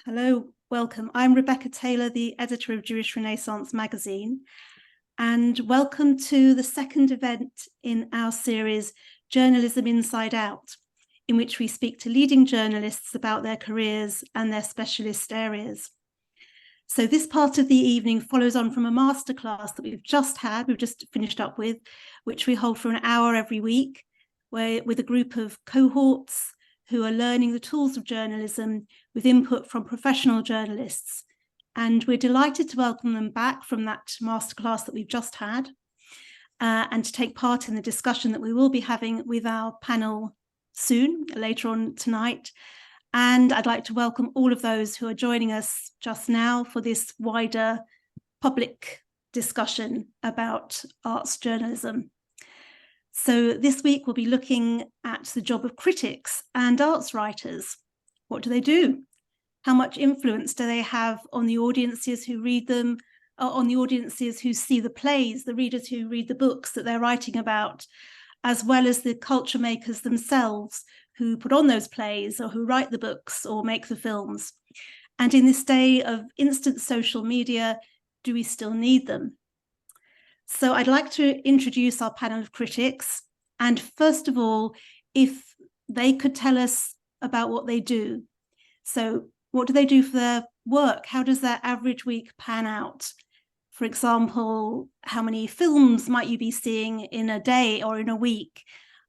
Hello, welcome. I'm Rebecca Taylor, the editor of Jewish Renaissance magazine, and welcome to the second event in our series, Journalism Inside Out, in which we speak to leading journalists about their careers and their specialist areas. So this part of the evening follows on from a masterclass that we've just finished up with, which we hold for an hour every week, with a group of cohorts who are learning the tools of journalism with input from professional journalists. And we're delighted to welcome them back from that masterclass that we've just had and to take part in the discussion that we will be having with our panel soon, later on tonight. And I'd like to welcome all of those who are joining us just now for this wider public discussion about arts journalism. So this week we'll be looking at the job of critics and arts writers. What do they do? How much influence do they have on the audiences who read them, on the audiences who see the plays, the readers who read the books that they're writing about, as well as the culture makers themselves who put on those plays or who write the books or make the films? And in this day of instant social media, do we still need them? So I'd like to introduce our panel of critics. And first of all, if they could tell us about what they do. So what do they do for their work? How does their average week pan out? For example, how many films might you be seeing in a day or in a week?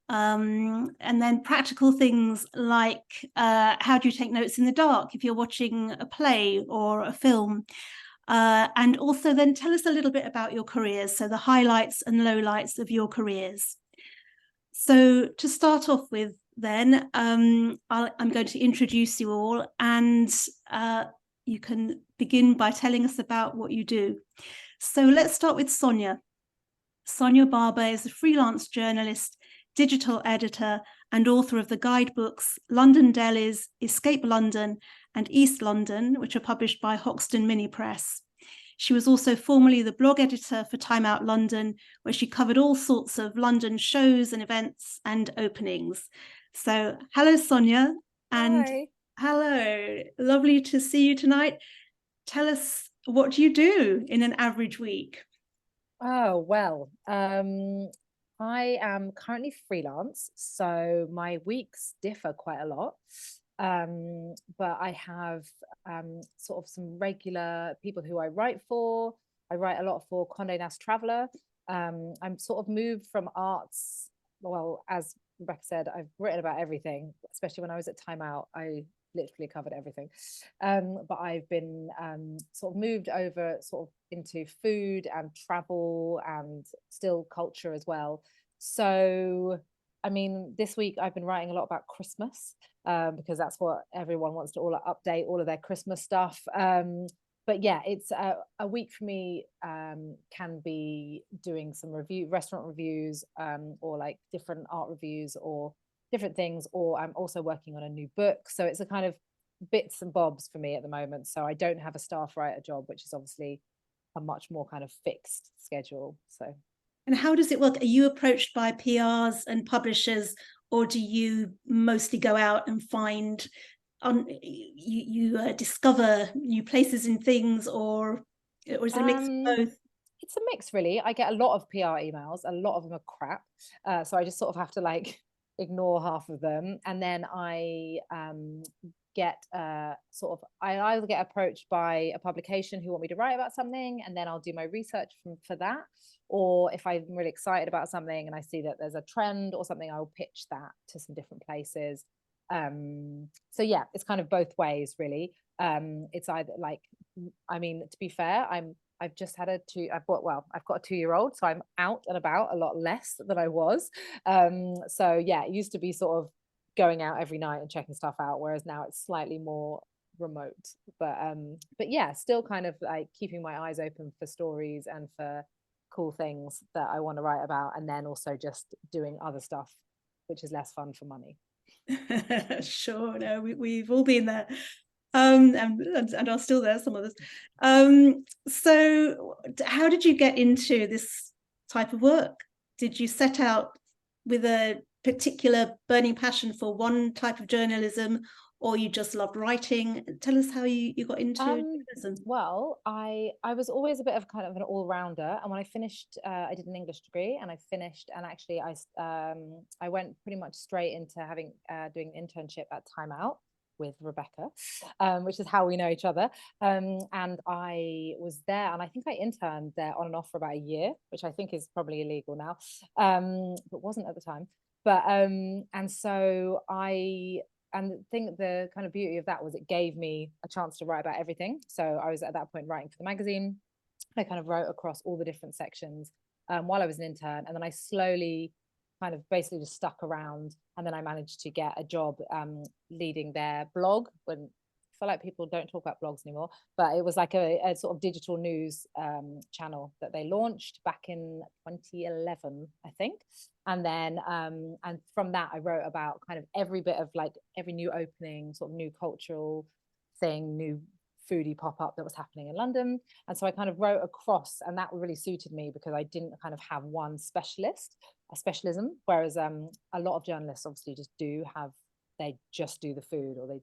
And then practical things like how do you take notes in the dark if you're watching a play or a film? And also then tell us a little bit about your careers, so the highlights and lowlights of your careers. So to start off with then, I'm going to introduce you all, and you can begin by telling us about what you do. So let's start with Sonya. Sonya Barber is a freelance journalist, digital editor, and author of the guidebooks London Delis, Escape London, and East London, which are published by Hoxton Mini Press. She was also formerly the blog editor for Time Out London, where she covered all sorts of London shows and events and openings. So hello, Sonya. And Hi. hello, lovely to see you tonight. Tell us, what do you do in an average week? Oh, well, I am currently freelance, so my weeks differ quite a lot. But I have sort of some regular people who I write for. I write a lot for Condé Nast Traveller. I'm sort of moved from arts. Well, as Rebecca said, I've written about everything, especially when I was at Time Out. I literally covered everything. But I've been sort of moved over sort of into food and travel and still culture as well. So, I mean, this week I've been writing a lot about Christmas because that's what everyone wants to all update all of their Christmas stuff. But yeah, it's a week for me can be doing some restaurant reviews, or like different art reviews or different things, or I'm also working on a new book. So it's a kind of bits and bobs for me at the moment. So I don't have a staff writer job, which is obviously a much more kind of fixed schedule. So And how does it work? Are you approached by PRs and publishers, or do you mostly go out and find you discover new places and things, or is it a mix of both? it's a mix, really. I get a lot of PR emails. A lot of them are crap. So I just sort of have to like ignore half of them. And then I get sort of, I either get approached by a publication who want me to write about something, and then I'll do my research for that. Or if I'm really excited about something and I see that there's a trend or something, I'll pitch that to some different places. So yeah, it's kind of both ways, really. It's either like, I mean, to be fair, I've just had I've got a 2-year-old, so I'm out and about a lot less than I was. So yeah, it used to be sort of going out every night and checking stuff out, whereas now it's slightly more remote. But yeah, still kind of like keeping my eyes open for stories and for cool things that I want to write about, and then also just doing other stuff which is less fun for money. Sure, no, we've all been there. And are still there, some of us. So how did you get into this type of work? Did you set out with a particular burning passion for one type of journalism, or you just loved writing? Tell us how you got into journalism. Well, I was always a bit of kind of an all-rounder, and when I finished, I did an English degree, and I finished, and actually I went pretty much straight into having doing an internship at Time Out with Rebecca, which is how we know each other. And I was there, and I think I interned there on and off for about a year, which I think is probably illegal now, but wasn't at the time. But and so the kind of beauty of that was it gave me a chance to write about everything. So I was at that point writing for the magazine. I kind of wrote across all the different sections while I was an intern, and then I slowly kind of basically just stuck around, and then I managed to get a job leading their blog. When I feel like people don't talk about blogs anymore, but it was like a sort of digital news channel that they launched back in 2011, I think. And then and from that I wrote about kind of every bit of like every new opening, sort of new cultural thing, new foodie pop-up that was happening in London. And so I kind of wrote across, and that really suited me because I didn't kind of have one specialism, whereas a lot of journalists obviously they just do the food, or they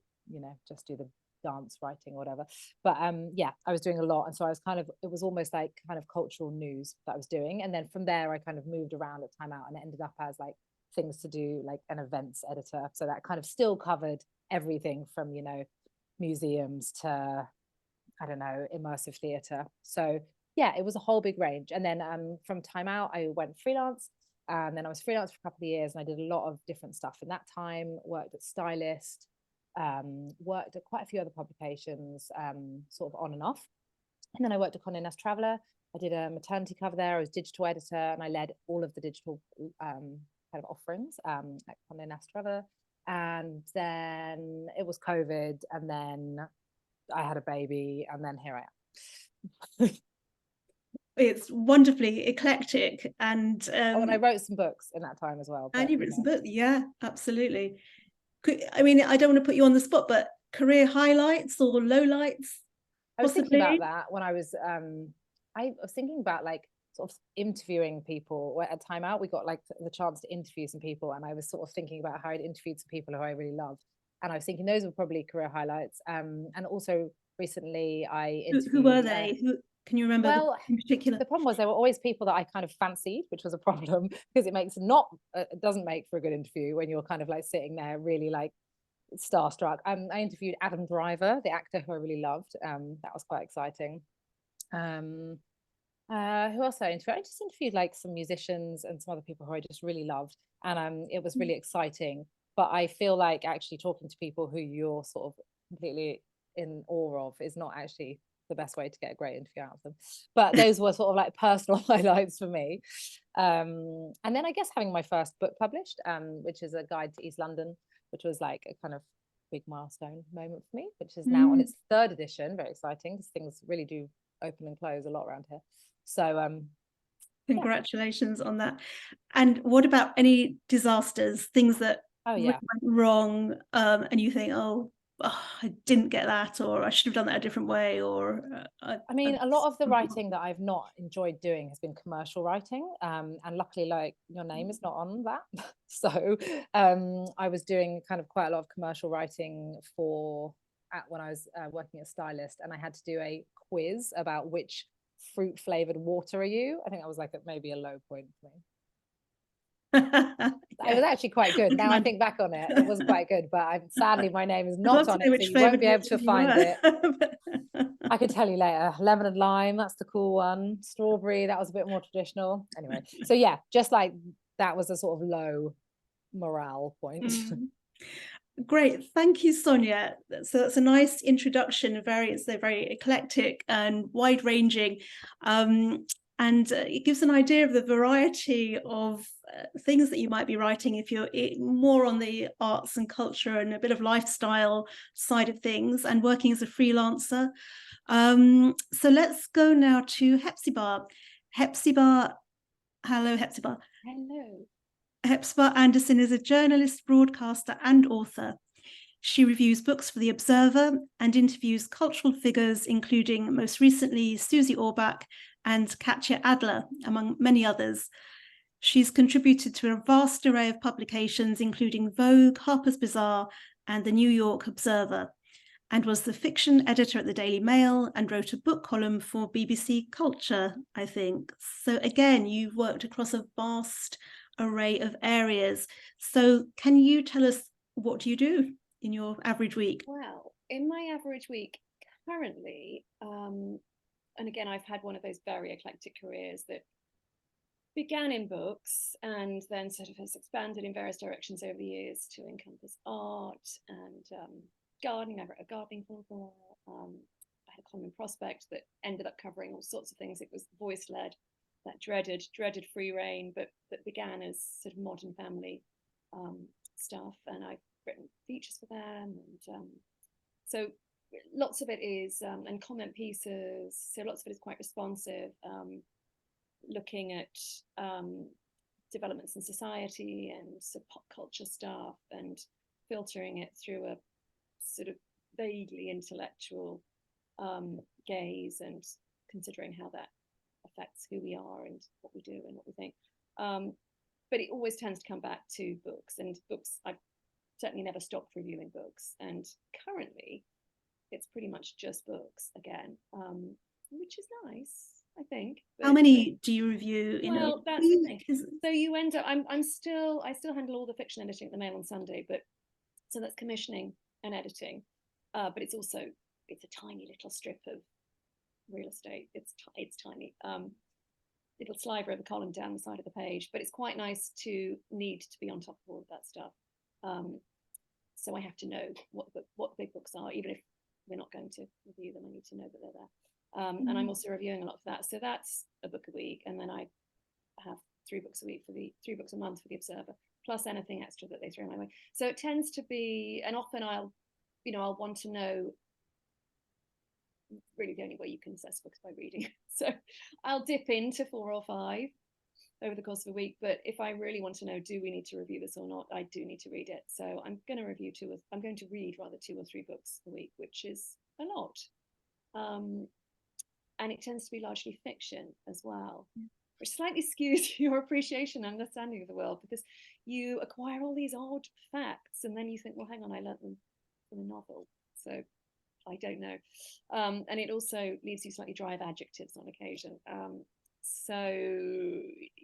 just do the dance writing or whatever. But yeah, I was doing a lot, and so I was it was almost like kind of cultural news that I was doing. And then from there I kind of moved around at Time Out, and it ended up as like things to do, like an events editor, so that kind of still covered everything from museums to, I don't know, immersive theatre. So yeah, it was a whole big range. And then from Time Out I went freelance, and then I was freelance for a couple of years, and I did a lot of different stuff in that time. Worked at Stylist, worked at quite a few other publications, sort of on and off. And then I worked at Condé Nast Traveller. I did a maternity cover there. I was digital editor, and I led all of the digital kind of offerings at Condé Nast Traveller. And then it was COVID, and then I had a baby, and then here I am. It's wonderfully eclectic, and and I wrote some books in that time as well. And you wrote some books, yeah, absolutely. I mean, I don't want to put you on the spot, but career highlights or lowlights? I was thinking about that when I was thinking about like sort of interviewing people. At Time Out we got like the chance to interview some people, and I was sort of thinking about how I'd interviewed some people who I really loved, and I was thinking those were probably career highlights. And also recently I interviewed, who were they? Who can you remember? Well, in particular, the problem was they were always people that I kind of fancied, which was a problem because it doesn't make for a good interview when you're kind of like sitting there really like starstruck. I interviewed Adam Driver, the actor who I really loved. That was quite exciting. Who else I interviewed? I just interviewed like some musicians and some other people who I just really loved, and it was really exciting. But I feel like actually talking to people who you're sort of completely in awe of is not actually the best way to get a great interview out of them. But those were sort of like personal highlights for me. And then I guess having my first book published, which is a guide to East London, which was like a kind of big milestone moment for me, which is now on its third edition. Very exciting, because things really do open and close a lot around here. So congratulations on that. And what about any disasters, things that went wrong, and you think, oh, I didn't get that, or I should have done that a different way, or I mean, a lot of the writing that I've not enjoyed doing has been commercial writing, and luckily, like, your name is not on that. So I was doing kind of quite a lot of commercial writing when I was working at Stylist, and I had to do a quiz about which fruit flavored water are you. I think that was like maybe a low point for me. It was actually quite good. Now I think back on it, it was quite good, but sadly my name is not on it, so you won't be able to find it. I could tell you later. Lemon and lime, that's the cool one. Strawberry, that was a bit more traditional. Anyway, so yeah, just like that was a sort of low morale point. Great, thank you, Sonya. So that's a nice introduction. It's very eclectic and wide-ranging, and it gives an idea of the variety of things that you might be writing if you're more on the arts and culture and a bit of lifestyle side of things, and working as a freelancer. So let's go now to Hephzibah. Hephzibah, hello, Hephzibah. Hello. Hephzibah Anderson is a journalist, broadcaster, and author. She reviews books for The Observer and interviews cultural figures, including most recently Susie Orbach and Katja Adler, among many others. She's contributed to a vast array of publications, including Vogue, Harper's Bazaar, and the New York Observer, and was the fiction editor at the Daily Mail and wrote a book column for BBC Culture, I think. So again, you've worked across a vast array of areas. So can you tell us, what do you do in your average week? Well, in my average week currently, and again, I've had one of those very eclectic careers that began in books and then sort of has expanded in various directions over the years to encompass art and gardening. I wrote a gardening Pulver. I had a column in Prospect that ended up covering all sorts of things. It was voice-led, that dreaded free reign, but that began as sort of modern family stuff. And I've written features for them, and so lots of it is and comment pieces. So lots of it is quite responsive, looking at developments in society and sort of pop culture stuff, and filtering it through a sort of vaguely intellectual gaze, and considering how that affects who we are and what we do and what we think. But it always tends to come back to books, and books, I've certainly never stopped reviewing books, and currently it's pretty much just books again, which is nice, I think. How many do you review? Well, that's the thing. So you end up, I still handle all the fiction editing at the Mail on Sunday, but so that's commissioning and editing, but it's a tiny little strip of real estate. It's tiny. It'll sliver the column down the side of the page, but it's quite nice to need to be on top of all of that stuff. So I have to know what the big books are, even if we're not going to review them. I need to know that they're there. And I'm also reviewing a lot of that. So that's a book a week, and then I have 3 books a week 3 books a month for the Observer, plus anything extra that they throw my way. So it tends to be, and often I'll want to know. Really, the only way you can assess books by reading. So I'll dip into 4 or 5 over the course of a week. But if I really want to know, do we need to review this or not, I do need to read it. So I'm going to read 2 or 3 books a week, which is a lot. And it tends to be largely fiction as well, which slightly skews your appreciation and understanding of the world, because you acquire all these odd facts and then you think, well, hang on, I learnt them from a novel. So I don't know. And it also leaves you slightly dry of adjectives on occasion. So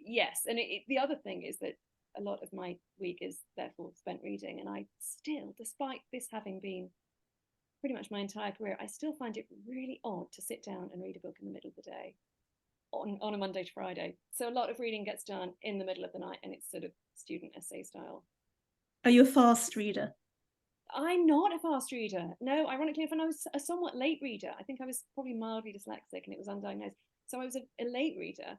yes, and the other thing is that a lot of my week is therefore spent reading, and I still, despite this having been pretty much my entire career, I still find it really odd to sit down and read a book in the middle of the day on a Monday to Friday. So a lot of reading gets done in the middle of the night, and it's sort of student essay style. Are you a fast reader? I'm not a fast reader. No, ironically enough, and I was a somewhat late reader. I think I was probably mildly dyslexic and it was undiagnosed. So I was a late reader,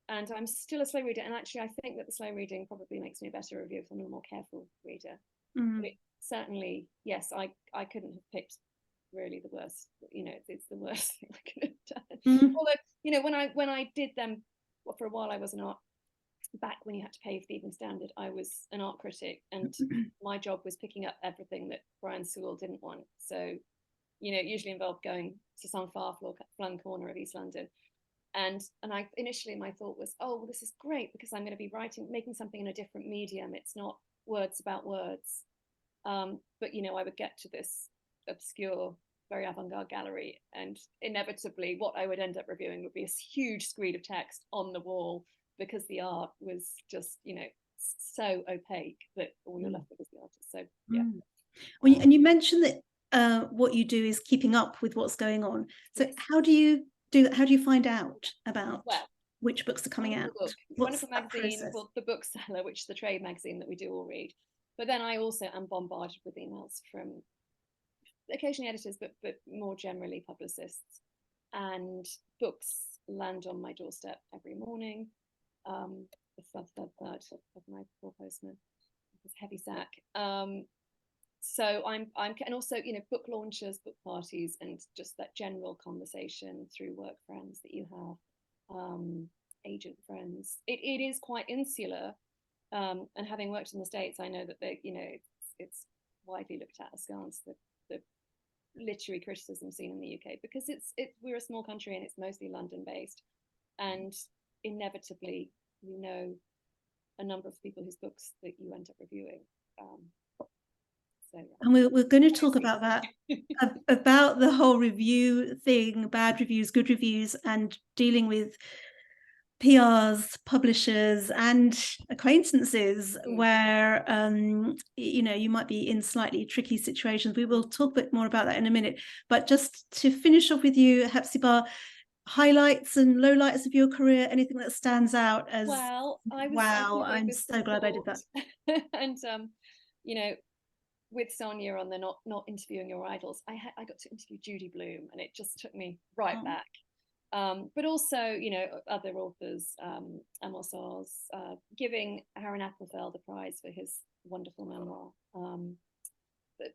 and I'm still a slow reader. And actually, I think that the slow reading probably makes me a better reviewer if I'm a more careful reader. But it certainly, yes, I couldn't have picked really the worst. It's the worst thing I could have done. Although, when I did them, well, for a while I was an art. Back when you had to pay for the Evening Standard, I was an art critic, and my job was picking up everything that Brian Sewell didn't want. So, it usually involved going to some far-flung corner of East London. And I initially, my thought was, oh, well, this is great because I'm going to be making something in a different medium. It's not words about words. But, I would get to this obscure, very avant-garde gallery, and inevitably what I would end up reviewing would be a huge screen of text on the wall, because the art was just, so opaque that all you're left with is the artist. So, yeah. Well, and you mentioned that what you do is keeping up with what's going on. So yes. How do you do that? How do you find out about which books are coming out? Wonderful magazine called The Bookseller, which is the trade magazine that we do all read. But then I also am bombarded with emails from occasionally editors, but more generally publicists. And books land on my doorstep every morning. The thud of my poor postman, this heavy sack. So I'm and also book launches, book parties, and just that general conversation through work friends that you have, agent friends. It is quite insular, and having worked in the States, I know that it's widely looked at askance, the literary criticism scene in the UK, because we're a small country and it's mostly London based, and inevitably a number of people whose books that you end up reviewing. So, And we're going to talk about that, about the whole review thing, bad reviews, good reviews, and dealing with PRs, publishers, and acquaintances where you might be in slightly tricky situations. We will talk a bit more about that in a minute. But just to finish off with you, Hephzibah, highlights and lowlights of your career, anything that stands out as well, wow, I'm so glad I did that. And with Sonya on the not interviewing your idols, I got to interview Judy Blume, and it just took me right back. But also, other authors, Amos Oz, giving Aaron Appelfeld a prize for his wonderful memoir,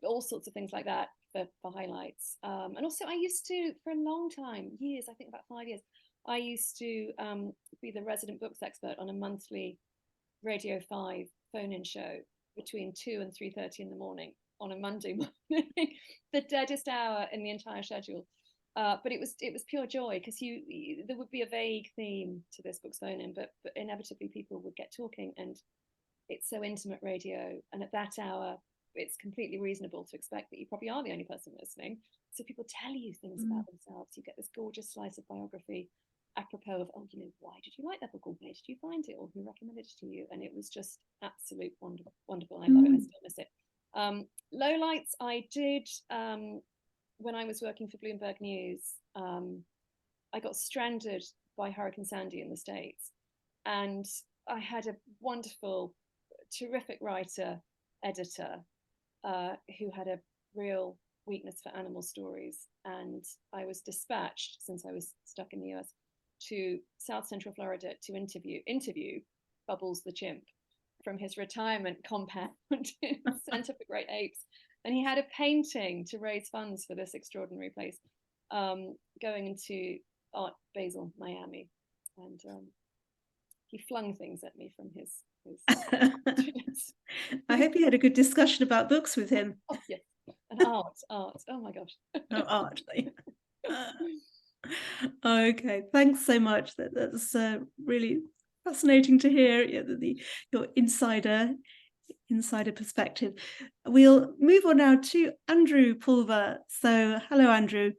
all sorts of things like that for highlights. And also, I used to, for a long time, years, I think about 5 years, I used to be the resident books expert on a monthly Radio 5 phone-in show between 2 and 3:30 in the morning on a Monday morning, the deadest hour in the entire schedule. But it was pure joy, because there would be a vague theme to this book's phone-in, but inevitably people would get talking, and it's so intimate radio, and at that hour it's completely reasonable to expect that you probably are the only person listening. So people tell you things about themselves. You get this gorgeous slice of biography apropos of, why did you like that book, or where did you find it, or who recommended it to you? And it was just absolute wonderful. I love it. I still miss it. Lowlights, I did when I was working for Bloomberg News. I got stranded by Hurricane Sandy in the States, and I had a wonderful, terrific writer, editor, who had a real weakness for animal stories, and I was dispatched, since I was stuck in the US, to South Central Florida to interview Bubbles the chimp from his retirement compound in the Center for Great Apes, and he had a painting to raise funds for this extraordinary place, going into Art Basel, Miami, and he flung things at me from his I hope you had a good discussion about books with him. Oh, yes. And art. Oh my gosh. Art. Okay, thanks so much. That's really fascinating to hear, your insider perspective. We'll move on now to Andrew Pulver. So, hello, Andrew.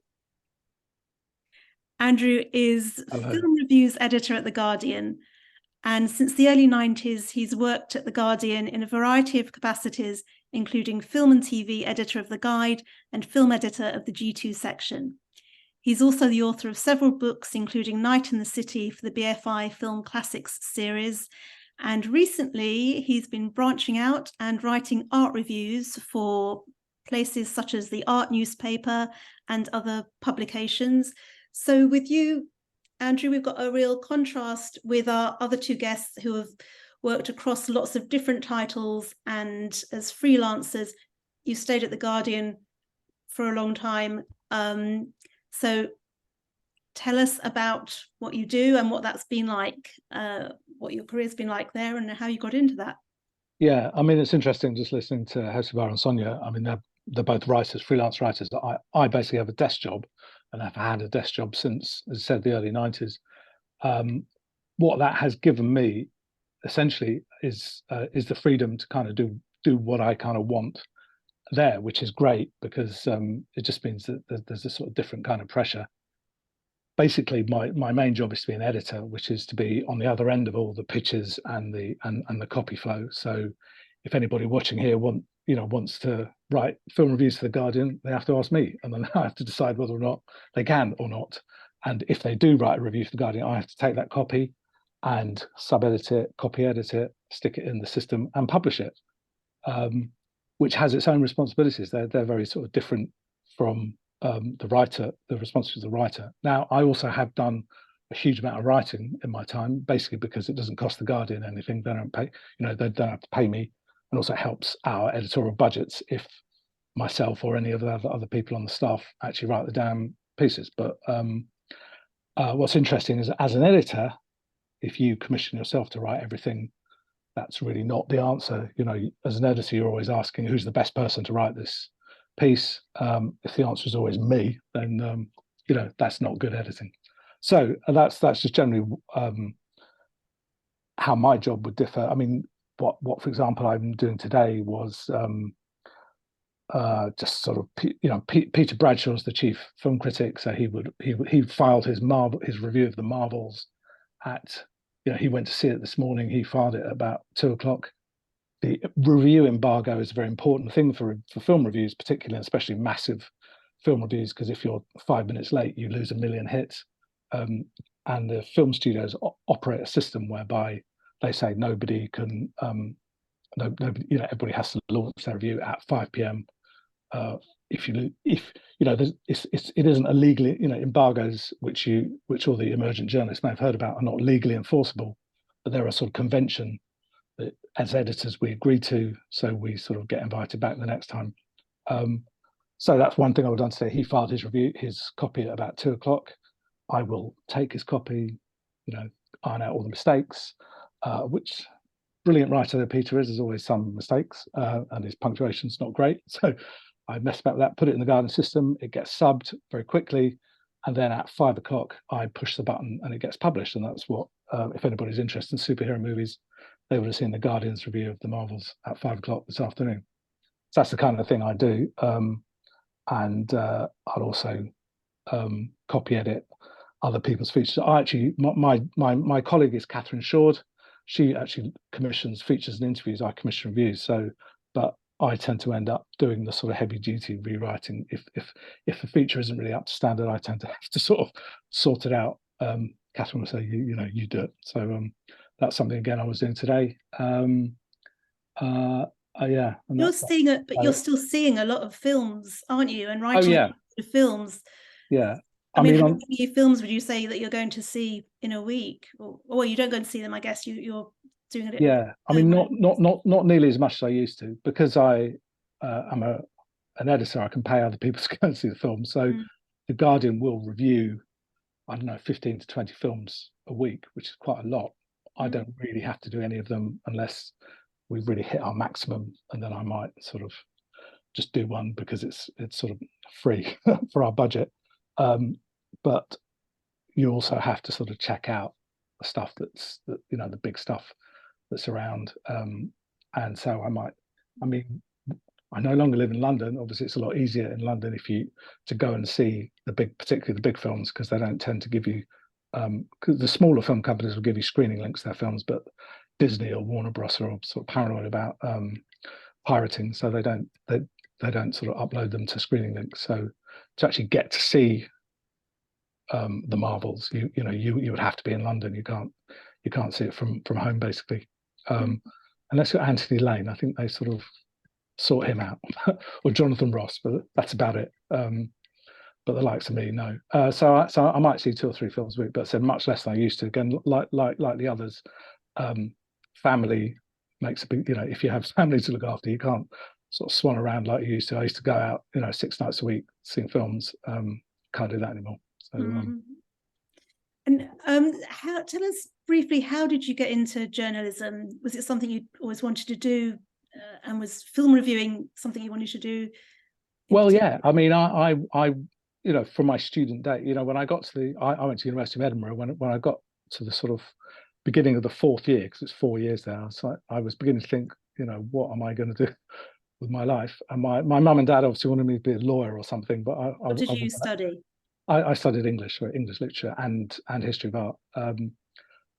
Andrew is film reviews editor at The Guardian. And since the early 90s, he's worked at The Guardian in a variety of capacities, including film and TV editor of The Guide and film editor of the G2 section. He's also the author of several books, including Night in the City for the BFI Film Classics series. And recently, he's been branching out and writing art reviews for places such as the Art newspaper and other publications. So with you, Andrew, we've got a real contrast with our other two guests who have worked across lots of different titles, and as freelancers, you stayed at The Guardian for a long time. So tell us about what you do and what that's been like, what your career's been like there, and how you got into that. Yeah, I mean, it's interesting just listening to Hephzibah and Sonya. I mean, they're both writers, freelance writers. I basically have a desk job, and I've had a desk job since, as I said, the early 90s. What that has given me, essentially, is the freedom to kind of do what I kind of want there, which is great, because it just means that there's a sort of different kind of pressure. Basically, my main job is to be an editor, which is to be on the other end of all the pitches and the copy flow. So if anybody watching here wants to write film reviews for The Guardian, they have to ask me, and then I have to decide whether or not they can or not. And if they do write a review for The Guardian, I have to take that copy and sub-edit it, copy edit it, stick it in the system and publish it, which has its own responsibilities. They're very sort of different from the writer, the responsibilities of the writer. Now, I also have done a huge amount of writing in my time, basically because it doesn't cost The Guardian anything. They don't pay, they don't have to pay me, and also helps our editorial budgets if myself or any of the other people on the staff actually write the damn pieces. But what's interesting is, as an editor, if you commission yourself to write everything, that's really not the answer. As an editor, you're always asking who's the best person to write this piece. If the answer is always me, then that's not good editing. So that's just generally how my job would differ. I mean, what for example I'm doing today was just sort of, Peter Bradshaw's the chief film critic, so he filed his review of the Marvels at, he went to see it this morning. He filed it at about 2 o'clock. The review embargo is a very important thing for film reviews, particularly, especially massive film reviews, because if you're 5 minutes late, you lose 1 million hits. And the film studios operate a system whereby they say nobody can, nobody, everybody has to launch their review at 5 p.m. It isn't a legally, embargoes which all the emergent journalists may have heard about are not legally enforceable, but they're a sort of convention that as editors we agree to, so we sort of get invited back the next time. So that's one thing I would like to say. He filed his copy at about 2 o'clock. I will take his copy, iron out all the mistakes, which brilliant writer that Peter is, there's always some mistakes, and his punctuation's not great. So I mess about that, put it in the Guardian system, it gets subbed very quickly, and then at 5 o'clock, I push the button and it gets published. And that's what, if anybody's interested in superhero movies, they would have seen the Guardian's review of the Marvels at 5 o'clock this afternoon. So that's the kind of thing I do. And I'll also copy edit other people's features. My colleague is Catherine Shord. She actually commissions features and interviews. I commission reviews. So, but I tend to end up doing the sort of heavy duty rewriting. If the feature isn't really up to standard, I tend to have to sort of sort it out. Catherine will say, you do it. So that's something again I was doing today. Yeah. You're still seeing a lot of films, aren't you? And writing the films. Yeah. I mean, how many films would you say that you're going to see in a week? Or you don't go and see them, I guess you're doing it. Yeah, I mean, not nearly as much as I used to, because I'm an editor. I can pay other people to go and see the film. So the Guardian will review, I don't know, 15 to 20 films a week, which is quite a lot. I don't really have to do any of them unless we've really hit our maximum, and then I might sort of just do one because it's sort of free for our budget. But you also have to sort of check out the stuff the big stuff that's around. And so I no longer live in London. Obviously, it's a lot easier in London to go and see particularly the big films, because they don't tend to give you, because the smaller film companies will give you screening links to their films, but Disney or Warner Bros. Are sort of paranoid about pirating, so they don't sort of upload them to screening links. So to actually get to see the Marvels, you would have to be in London. You can't see it from home, basically, unless you're Anthony Lane. I think they sort of sort him out, or Jonathan Ross, but that's about it. But the likes of me, no. So I might see 2 or 3 films a week, but I said much less than I used to. Again, like the others, family makes a big. If you have family to look after, you can't sort of swan around like you used to. I used to go out, 6 nights a week seeing films. Can't do that anymore. So, and tell us briefly, how did you get into journalism? Was it something you always wanted to do, and was film reviewing something you wanted to do? Well, yeah. I mean, I from my student day, when I got to I went to the University of Edinburgh. When I got to the sort of beginning of the 4th year, because it's 4 years now, so I was beginning to think, what am I going to do with my life? And my mum and dad obviously wanted me to be a lawyer or something, but what did you study? I studied English literature and history of art.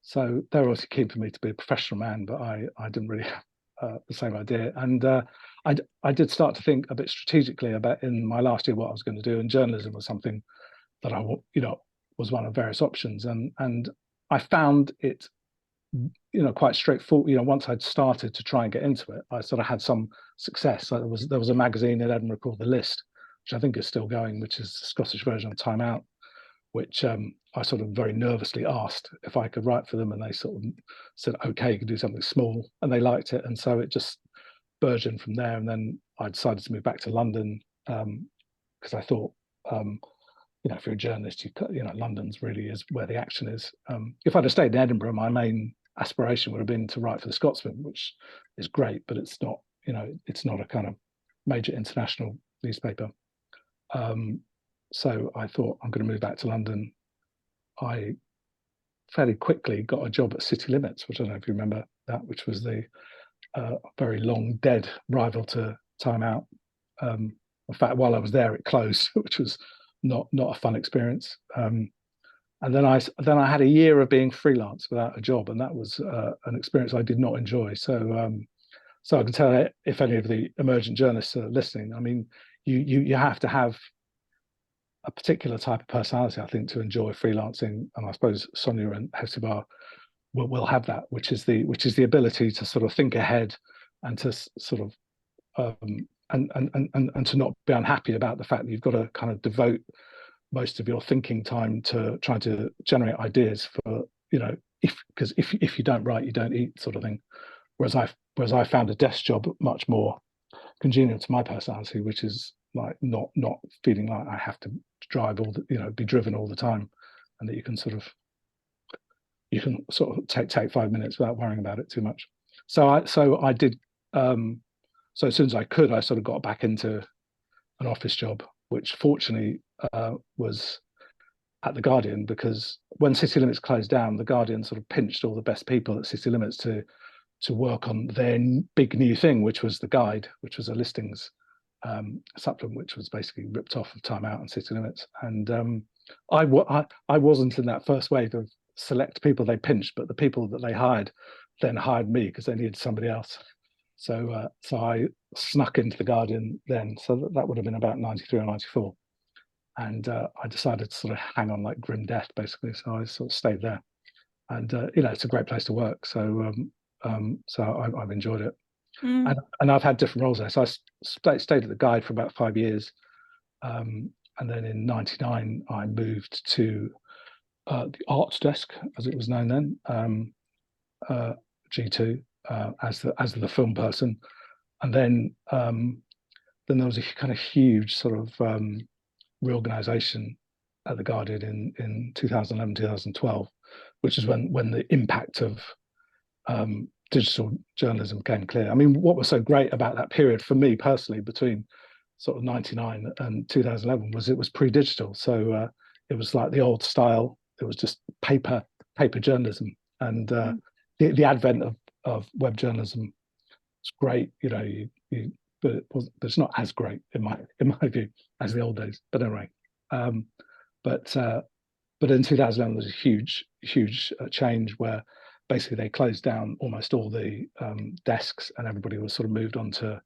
So they were obviously keen for me to be a professional man, but I didn't really have the same idea. And I did start to think a bit strategically about, in my last year, what I was going to do. And journalism was something that I was one of various options. And I found it, quite straightforward. Once I'd started to try and get into it, I sort of had some success. So there was a magazine in Edinburgh called The List, which I think is still going, which is the Scottish version of Time Out, which I sort of very nervously asked if I could write for them, and they sort of said, okay, you can do something small, and they liked it. And so it just burgeoned from there. And then I decided to move back to London, because I thought, if you're a journalist, London's really is where the action is. If I'd have stayed in Edinburgh, my main aspiration would have been to write for the Scotsman, which is great, but it's not, it's not a kind of major international newspaper. So I thought, I'm going to move back to London. I fairly quickly got a job at City Limits, which I don't know if you remember that, which was the very long dead rival to Time Out. In fact, while I was there, it closed, which was not a fun experience. And then I had a year of being freelance without a job, and that was an experience I did not enjoy. So so I can tell if any of the emergent journalists are listening, I mean, you have to have a particular type of personality, I think, to enjoy freelancing. And I suppose Sonya and Hephzibah will have that, which is the ability to sort of think ahead and to sort of and to not be unhappy about the fact that you've got to kind of devote most of your thinking time to trying to generate ideas for, you know, because if you don't write, you don't eat, sort of thing. Whereas I found a desk job much more congenial to my personality, which is like not feeling like I have to drive all the, you know, be driven all the time, and that you can sort of take 5 minutes without worrying about it too much. So I did. So as soon as I could, I sort of got back into an office job, which fortunately was at the Guardian, because when City Limits closed down, the Guardian sort of pinched all the best people at City Limits to work on their big new thing, which was the Guide, which was a listings supplement, which was basically ripped off of Time Out and City Limits. And I wasn't in that first wave of select people they pinched, but the people that they hired then hired me because they needed somebody else. So I snuck into the Guardian then. So that would have been about 93 or 94. And I decided to sort of hang on like grim death, basically. So I sort of stayed there. And, you know, it's a great place to work. So I've enjoyed it. And I've had different roles there. So I stayed at the Guide for about 5 years. And then in 99, I moved to the arts desk, as it was known then, G2, as the film person. And then there was a kind of huge sort of reorganization at the Guardian in 2011, 2012, which is when the impact of digital journalism became clear. I mean, what was so great about that period for me personally, between sort of 99 and 2011, was it was pre-digital. So it was like the old style. It was just paper journalism, and the advent of web journalism is great. You know, but it's not as great in my view as the old days. But anyway, but in 2011 there was a huge change where basically they closed down almost all the desks, and everybody was sort of moved on to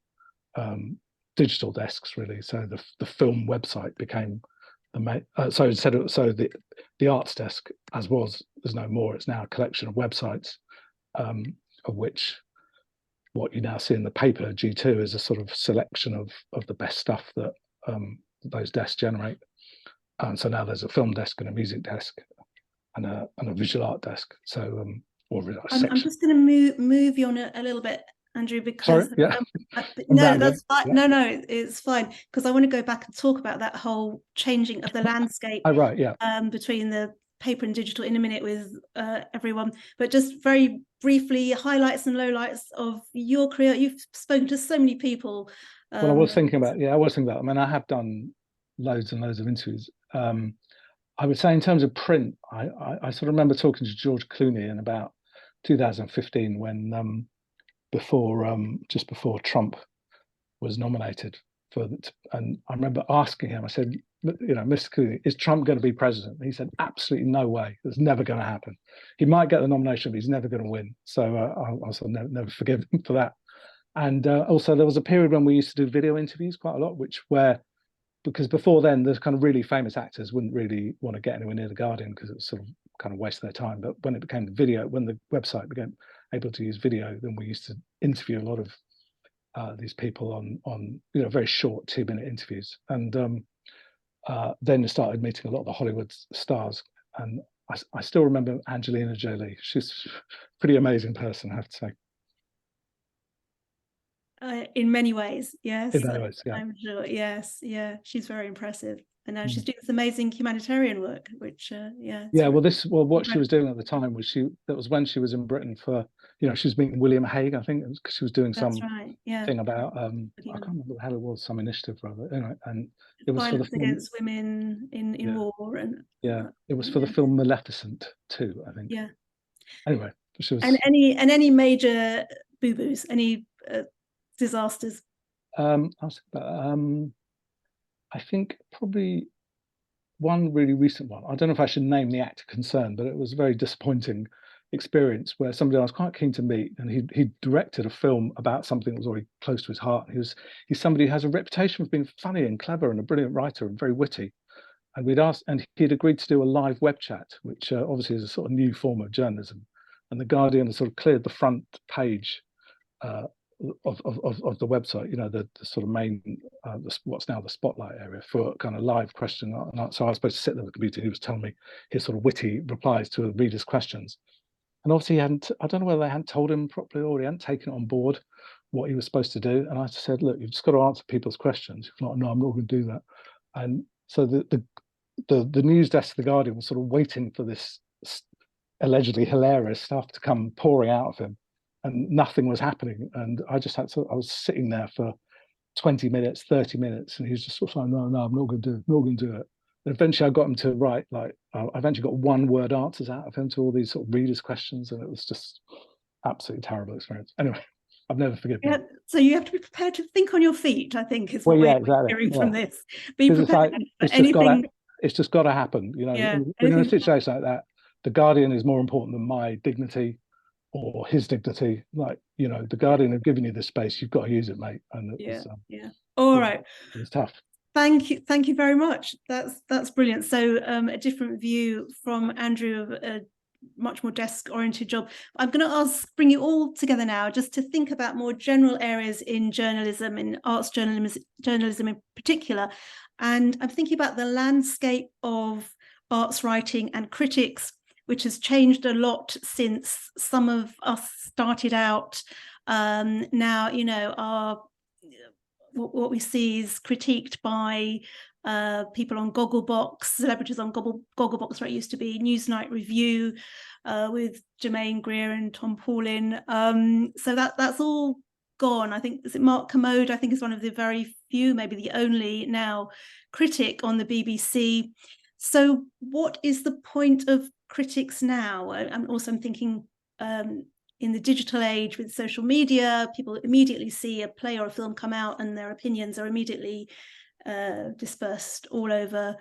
digital desks, really. So the film website became the main. So the arts desk, as was, there's no more. It's now a collection of websites, of which what you now see in the paper G2 is a sort of selection of the best stuff that those desks generate. And so now there's a film desk and a music desk and a visual art desk. So I'm just going to move you on a little bit, Andrew, because sorry, yeah. No, that's fine. Yeah. No, it's fine, because I want to go back and talk about that whole changing of the landscape. Oh, right, yeah. Between the paper and digital in a minute with everyone, but just very briefly, highlights and lowlights of your career. You've spoken to so many people. Well, I was thinking about. I mean, I have done loads and loads of interviews. I would say in terms of print, I sort of remember talking to George Clooney in about 2015 when just before Trump was nominated and I remember asking him, I said, you know, Mr. Clooney, is Trump going to be president? And he said, absolutely no way. It's never going to happen. He might get the nomination, but he's never going to win. So I'll sort of never forgive him for that. And also there was a period when we used to do video interviews quite a lot, because before then, the kind of really famous actors wouldn't really want to get anywhere near the Guardian because it was sort of kind of waste of their time. But when it became the video, when the website became able to use video, then we used to interview a lot of these people on you know, very short 2-minute interviews. And then you started meeting a lot of the Hollywood stars. And I still remember Angelina Jolie. She's a pretty amazing person, I have to say. In many ways, yes. In many ways, yeah. I'm sure, yes, yeah. She's very impressive, and now she's doing this amazing humanitarian work, which, yeah. Yeah, what she was doing at the time was that was when she was in Britain for, you know, she was meeting William Hague, I think, because she was doing thing about I can't remember what the hell it was, some initiative rather, anyway, and it was violence for the film, against women in war, and it was for the film Maleficent too, I think. Yeah. Anyway, she was, and any major boo-boos, any disasters I think probably one really recent one. I don't know if I should name the actor concerned, but it was a very disappointing experience where somebody I was quite keen to meet, and he directed a film about something that was already close to his heart. He's somebody who has a reputation for being funny and clever and a brilliant writer and very witty. And we'd asked, and he'd agreed to do a live web chat, which obviously is a sort of new form of journalism. And the Guardian has sort of cleared the front page of the website, the sort of main, what's now the spotlight area, for kind of live question and answer. So I was supposed to sit there with the computer. He was telling me his sort of witty replies to the readers' questions. And obviously he hadn't, I don't know whether they hadn't told him properly or he hadn't taken it on board what he was supposed to do. And I just said, look, you've just got to answer people's questions. If not, no, I'm not going to do that. And so the news desk of the Guardian was sort of waiting for this allegedly hilarious stuff to come pouring out of him, and nothing was happening. And I just had to, I was sitting there for 20 minutes, 30 minutes, and he was just sort of like, no, I'm not going to do it, not going to do it. And eventually I got him to write, like, I eventually got one-word answers out of him to all these sort of readers' questions, and it was just absolutely terrible experience. Anyway, I've never forgiven him. So you have to be prepared to think on your feet, I think, is what Well, yeah, we're exactly. hearing Yeah. from this. Be Because prepared for anything. it's just got to happen. You know, Yeah, when in a anything- situation like that, the Guardian is more important than my dignity or his dignity. Like, the Guardian have given you this space, you've got to use it, mate. And it was, All right. It was tough. Thank you very much. That's brilliant. So a different view from Andrew of a much more desk-oriented job. I'm going to bring you all together now just to think about more general areas in journalism, in arts journalism in particular. And I'm thinking about the landscape of arts writing and critics, which has changed a lot since some of us started out. Now, what we see is critiqued by people on Gogglebox, celebrities on Gogglebox, where it used to be Newsnight Review with Jermaine Greer and Tom Paulin. So that's all gone. I think, is it Mark Commode? I think is one of the very few, maybe the only now, critic on the BBC. So what is the point of critics now? I'm also thinking in the digital age with social media, people immediately see a play or a film come out and their opinions are immediately dispersed all over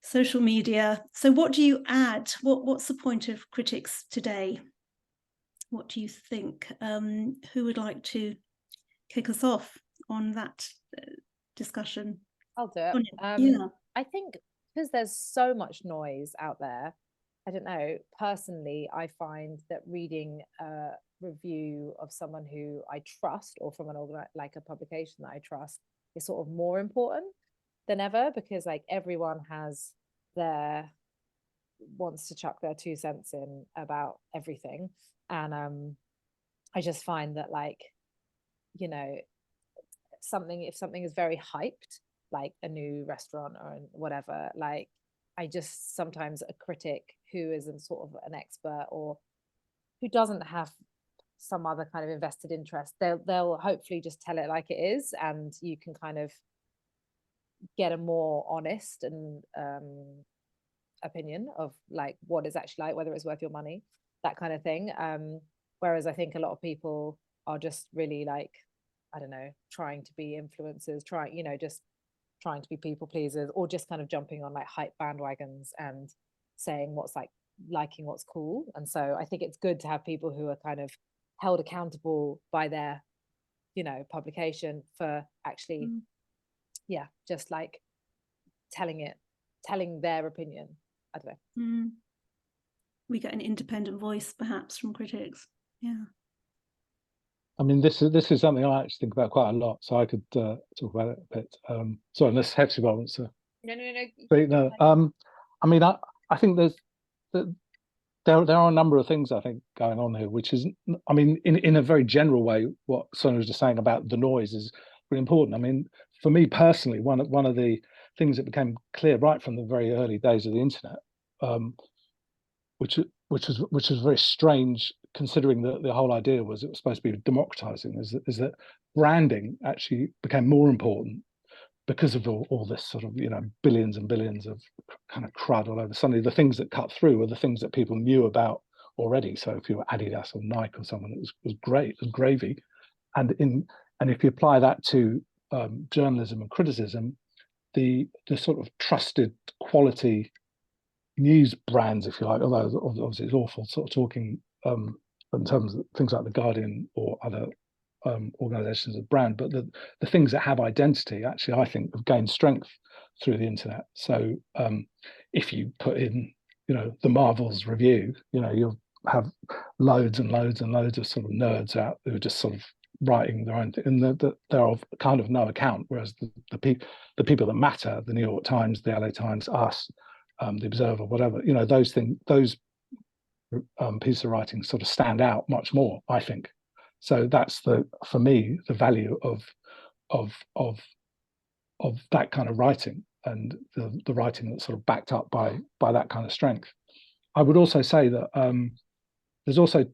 social media. So what do you add? What's the point of critics today? What do you think? Who would like to kick us off on that discussion? I'll do it. Yeah. I think because there's so much noise out there, I don't know, personally, I find that reading a review of someone who I trust, or from like a publication that I trust, is sort of more important than ever, because like everyone wants to chuck their 2 cents in about everything. And I just find that, like, if something is very hyped, like a new restaurant or whatever, like, I just sometimes a critic who isn't sort of an expert or who doesn't have some other kind of invested interest, they'll hopefully just tell it like it is, and you can kind of get a more honest and opinion of like what it's actually like, whether it's worth your money, that kind of thing. Whereas I think a lot of people are just really, like, I don't know, trying to be influencers, just trying to be people pleasers, or just kind of jumping on like hype bandwagons and saying what's liking what's cool. And so I think it's good to have people who are kind of held accountable by their publication for actually just like telling their opinion. I don't know. We get an independent voice perhaps from critics. Yeah, I mean, this is something I actually think about quite a lot, so I could talk about it a bit. Sorry, unless Hephzibah wants to. No. I mean, I think there are a number of things I think going on here, which is, I mean, in a very general way, what Sonya was just saying about the noise is really important. I mean, for me personally, one of the things that became clear right from the very early days of the internet, which was very strange, considering that the whole idea was it was supposed to be democratizing, is that branding actually became more important because of all this sort of billions and billions of kind of crud all over. Suddenly the things that cut through were the things that people knew about already. So if you were Adidas or Nike or someone, it was great, it was gravy. And And if you apply that to journalism and criticism, the sort of trusted quality news brands, if you like, although obviously it's awful sort of talking in terms of things like The Guardian or other organizations of brand, but the things that have identity actually, I think, have gained strength through the internet. So if you put in, the Marvels review, you'll have loads and loads and loads of sort of nerds out who are just sort of writing their own thing, and they're of kind of no account, whereas the people that matter, the New York Times, the LA Times, us, the Observer, whatever, those pieces of writing sort of stand out much more, I think. So that's for me the value of that kind of writing, and the writing that's sort of backed up by that kind of strength. I would also say that there's also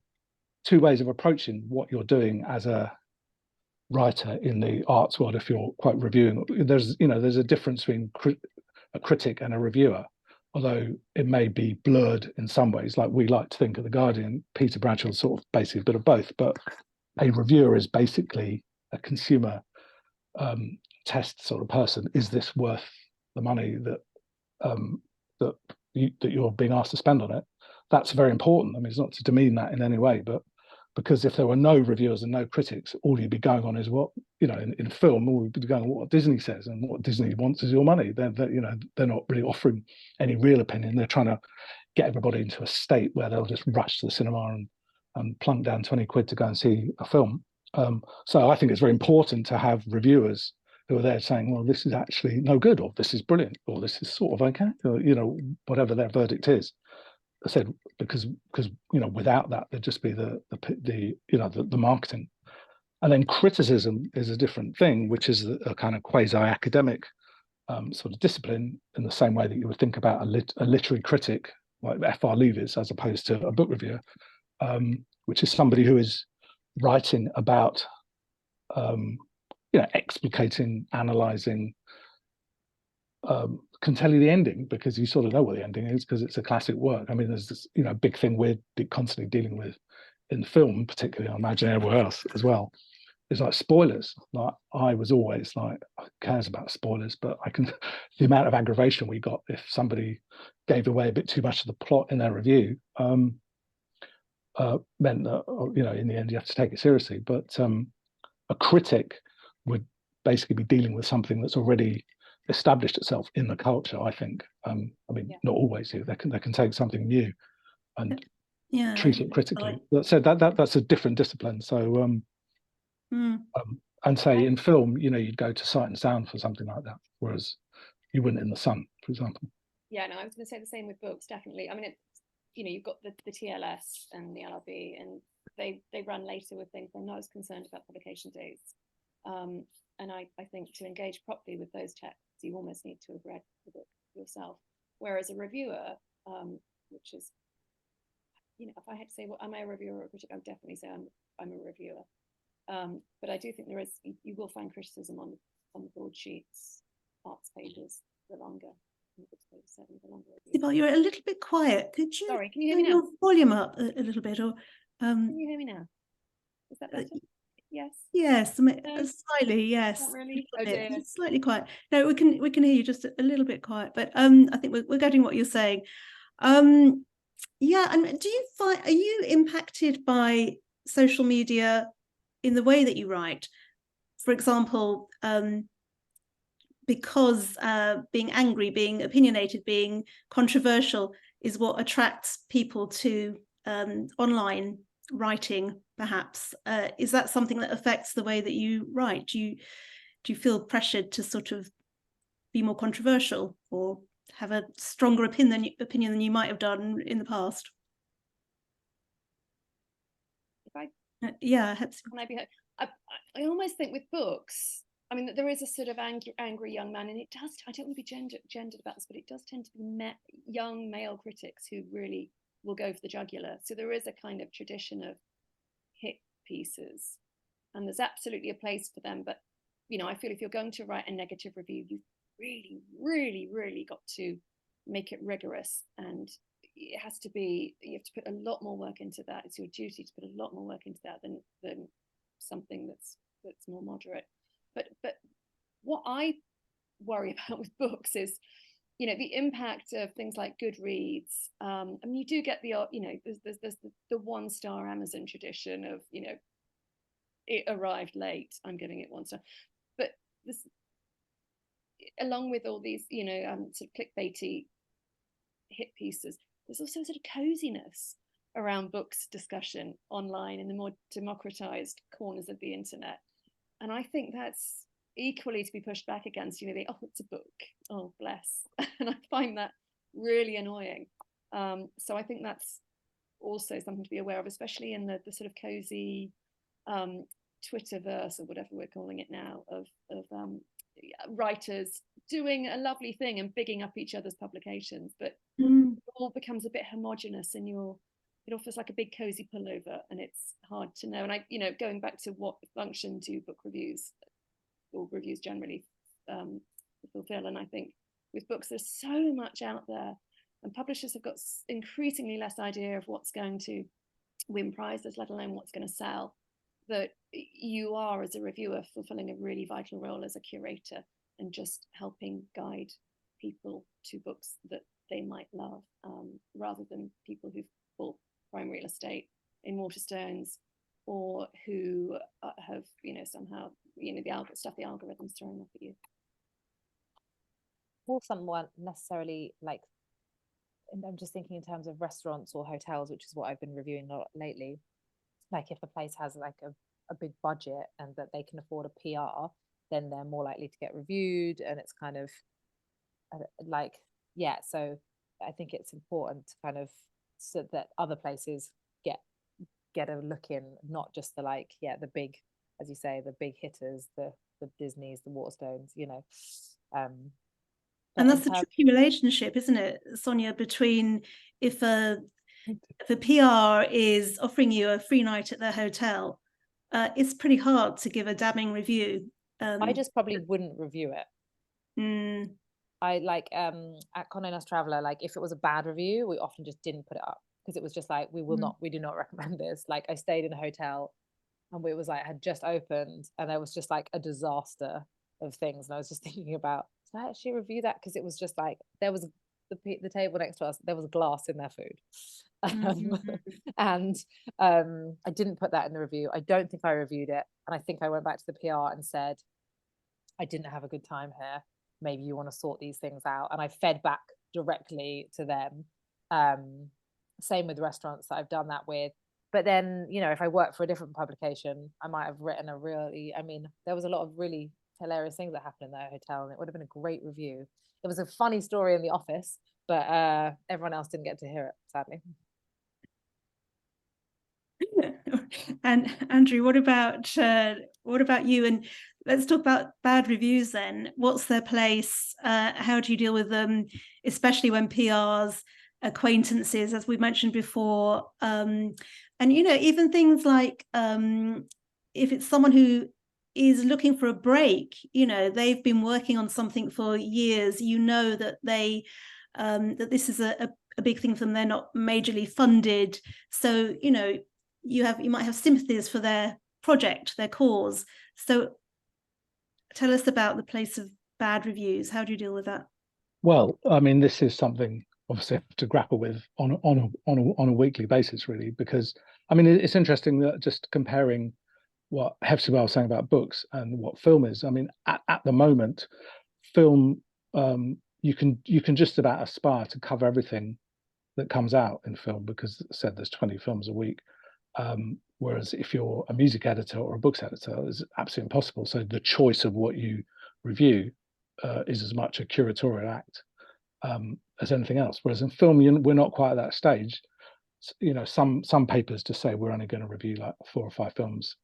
two ways of approaching what you're doing as a writer in the arts world. If you're quite reviewing, there's a difference between a critic and a reviewer, although it may be blurred in some ways. Like we like to think at The Guardian, Peter Bradshaw's sort of basically a bit of both, but a reviewer is basically a consumer test sort of person. Is this worth the money that you're being asked to spend on it? That's very important. I mean, it's not to demean that in any way, but because if there were no reviewers and no critics, all you'd be going on is what, in film, all you'd be going on what Disney says, and what Disney wants is your money. They're not really offering any real opinion. They're trying to get everybody into a state where they'll just rush to the cinema and plunk down 20 quid to go and see a film. So I think it's very important to have reviewers who are there saying, well, this is actually no good, or this is brilliant, or this is sort of okay, or, whatever their verdict is. I said, because without that, there'd just be the marketing. And then criticism is a different thing, which is a kind of quasi-academic sort of discipline, in the same way that you would think about a literary critic like F.R. Leavis, as opposed to a book reviewer, which is somebody who is writing about explicating, analysing, can tell you the ending, because you sort of know what the ending is, because it's a classic work. I mean, there's this big thing we're constantly dealing with in film, particularly, I imagine everywhere else as well, is like spoilers. Like, I was always like, who cares about spoilers? But the amount of aggravation we got if somebody gave away a bit too much of the plot in their review meant that in the end you have to take it seriously. But a critic would basically be dealing with something that's already established itself in the culture, I think. Not always. They can take something new and treat it critically. So that's a different discipline. So and say in film, you'd go to Sight and Sound for something like that, whereas you wouldn't in The Sun, for example. Yeah, no, I was going to say the same with books, definitely. I mean, you've got the TLS and the LRB, and they run later with things. They're not as concerned about publication dates. And I think to engage properly with those texts, you almost need to have read the book yourself. Whereas a reviewer, which is, if I had to say, well, am I a reviewer or a critic, I would definitely say I'm a reviewer. But I do think you will find criticism on the broadsheets, arts pages, the longer. Well, you're a little bit quiet. Could you? Sorry, can you hear me now? Your volume up a little bit, or can you hear me now? Is that better? Yes. Yes, slightly. Yes. Not really. It's slightly quiet. No, we can hear you just a little bit quiet, but I think we're getting what you're saying. Yeah, and are you impacted by social media in the way that you write? For example, because being angry, being opinionated, being controversial is what attracts people to online writing, perhaps. Is that something that affects the way that you write? Do you feel pressured to sort of be more controversial, or have a stronger opinion than you might have done in the past? Yeah, maybe I almost think with books, I mean, there is a sort of angry young man, and it does, I don't want to be gendered about this, but it does tend to be young male critics who really will go for the jugular. So there is a kind of tradition of hit pieces, and there's absolutely a place for them. But, I feel if you're going to write a negative review, you've really, really, really got to make it rigorous, and it has to be, you have to put a lot more work into that. It's your duty to put a lot more work into that than something that's that's more moderate. But what I worry about with books is, you know, the impact of things like Goodreads. I mean, you do get the, you know, there's the 1-star Amazon tradition of, you know, it arrived late, I'm giving it 1 star. But this, along with all these, you know, sort of clickbaity hit pieces, there's also sort of coziness around books discussion online in the more democratized corners of the internet. And I think that's equally to be pushed back against. You know, oh, it's a book, oh bless. And I find that really annoying. So I think that's also something to be aware of, especially in the sort of cozy Twitterverse, or whatever we're calling it now, of writers doing a lovely thing and bigging up each other's publications, but it all becomes a bit homogenous, and it all feels like a big cozy pullover, and it's hard to know. And I, you know, going back to what function do book reviews or reviews generally fulfill, and I think with books there's so much out there, and publishers have got increasingly less idea of what's going to win prizes, let alone what's going to sell, that you are, as a reviewer, fulfilling a really vital role as a curator and just helping guide people to books that they might love, rather than people who've bought prime real estate in Waterstones, or who have, you know, somehow, you know, the algorithm's throwing up at you. Or someone necessarily, like, and I'm just thinking in terms of restaurants or hotels, which is what I've been reviewing a lot lately. Like, if a place has like a big budget and that they can afford a PR, then they're more likely to get reviewed, and it's kind of like, yeah. So I think it's important to kind of, so that other places get a look in, not just the, like, yeah, the big, as you say, the big hitters, the Disneys, the Waterstones, you know. And that's a tricky relationship, isn't it, Sonya, between if a PR is offering you a free night at their hotel, it's pretty hard to give a damning review. I just probably wouldn't review it. I like at Condé Nast Traveller, like, if it was a bad review, we often just didn't put it up, because it was just like, we do not recommend this. Like, I stayed in a hotel and it was like, had just opened, and there was just like a disaster of things, and I was just thinking about, did I actually review that? Because it was just like, there was the table next to us, there was glass in their food. And I didn't put that in the review. I don't think I reviewed it, and I think I went back to the PR and said, I didn't have a good time here, maybe you want to sort these things out, and I fed back directly to them. Same with restaurants that I've done that with. But then, you know, if I worked for a different publication, I might have written a really, I mean, there was a lot of really hilarious things that happened in that hotel, and it would have been a great review. It was a funny story in the office, but everyone else didn't get to hear it, sadly. And Andrew, what about you? And let's talk about bad reviews then. What's their place? How do you deal with them, especially when PRs, acquaintances, as we mentioned before, and, you know, even things like if it's someone who is looking for a break, you know, they've been working on something for years, you know, that they that this is a big thing for them, they're not majorly funded, so, you know, you might have sympathies for their project, their cause. So tell us about the place of bad reviews. How do you deal with that? Well, I mean, this is something obviously to grapple with on a weekly basis, really, because I mean, it's interesting that just comparing what Hephzibah was saying about books and what film is. I mean, at the moment, film, you can just about aspire to cover everything that comes out in film, because as I said, there's 20 films a week. Whereas if you're a music editor or a books editor, it's absolutely impossible. So the choice of what you review is as much a curatorial act as anything else. Whereas in film, we're not quite at that stage. You know, some papers just say we're only going to review like 4 or 5 films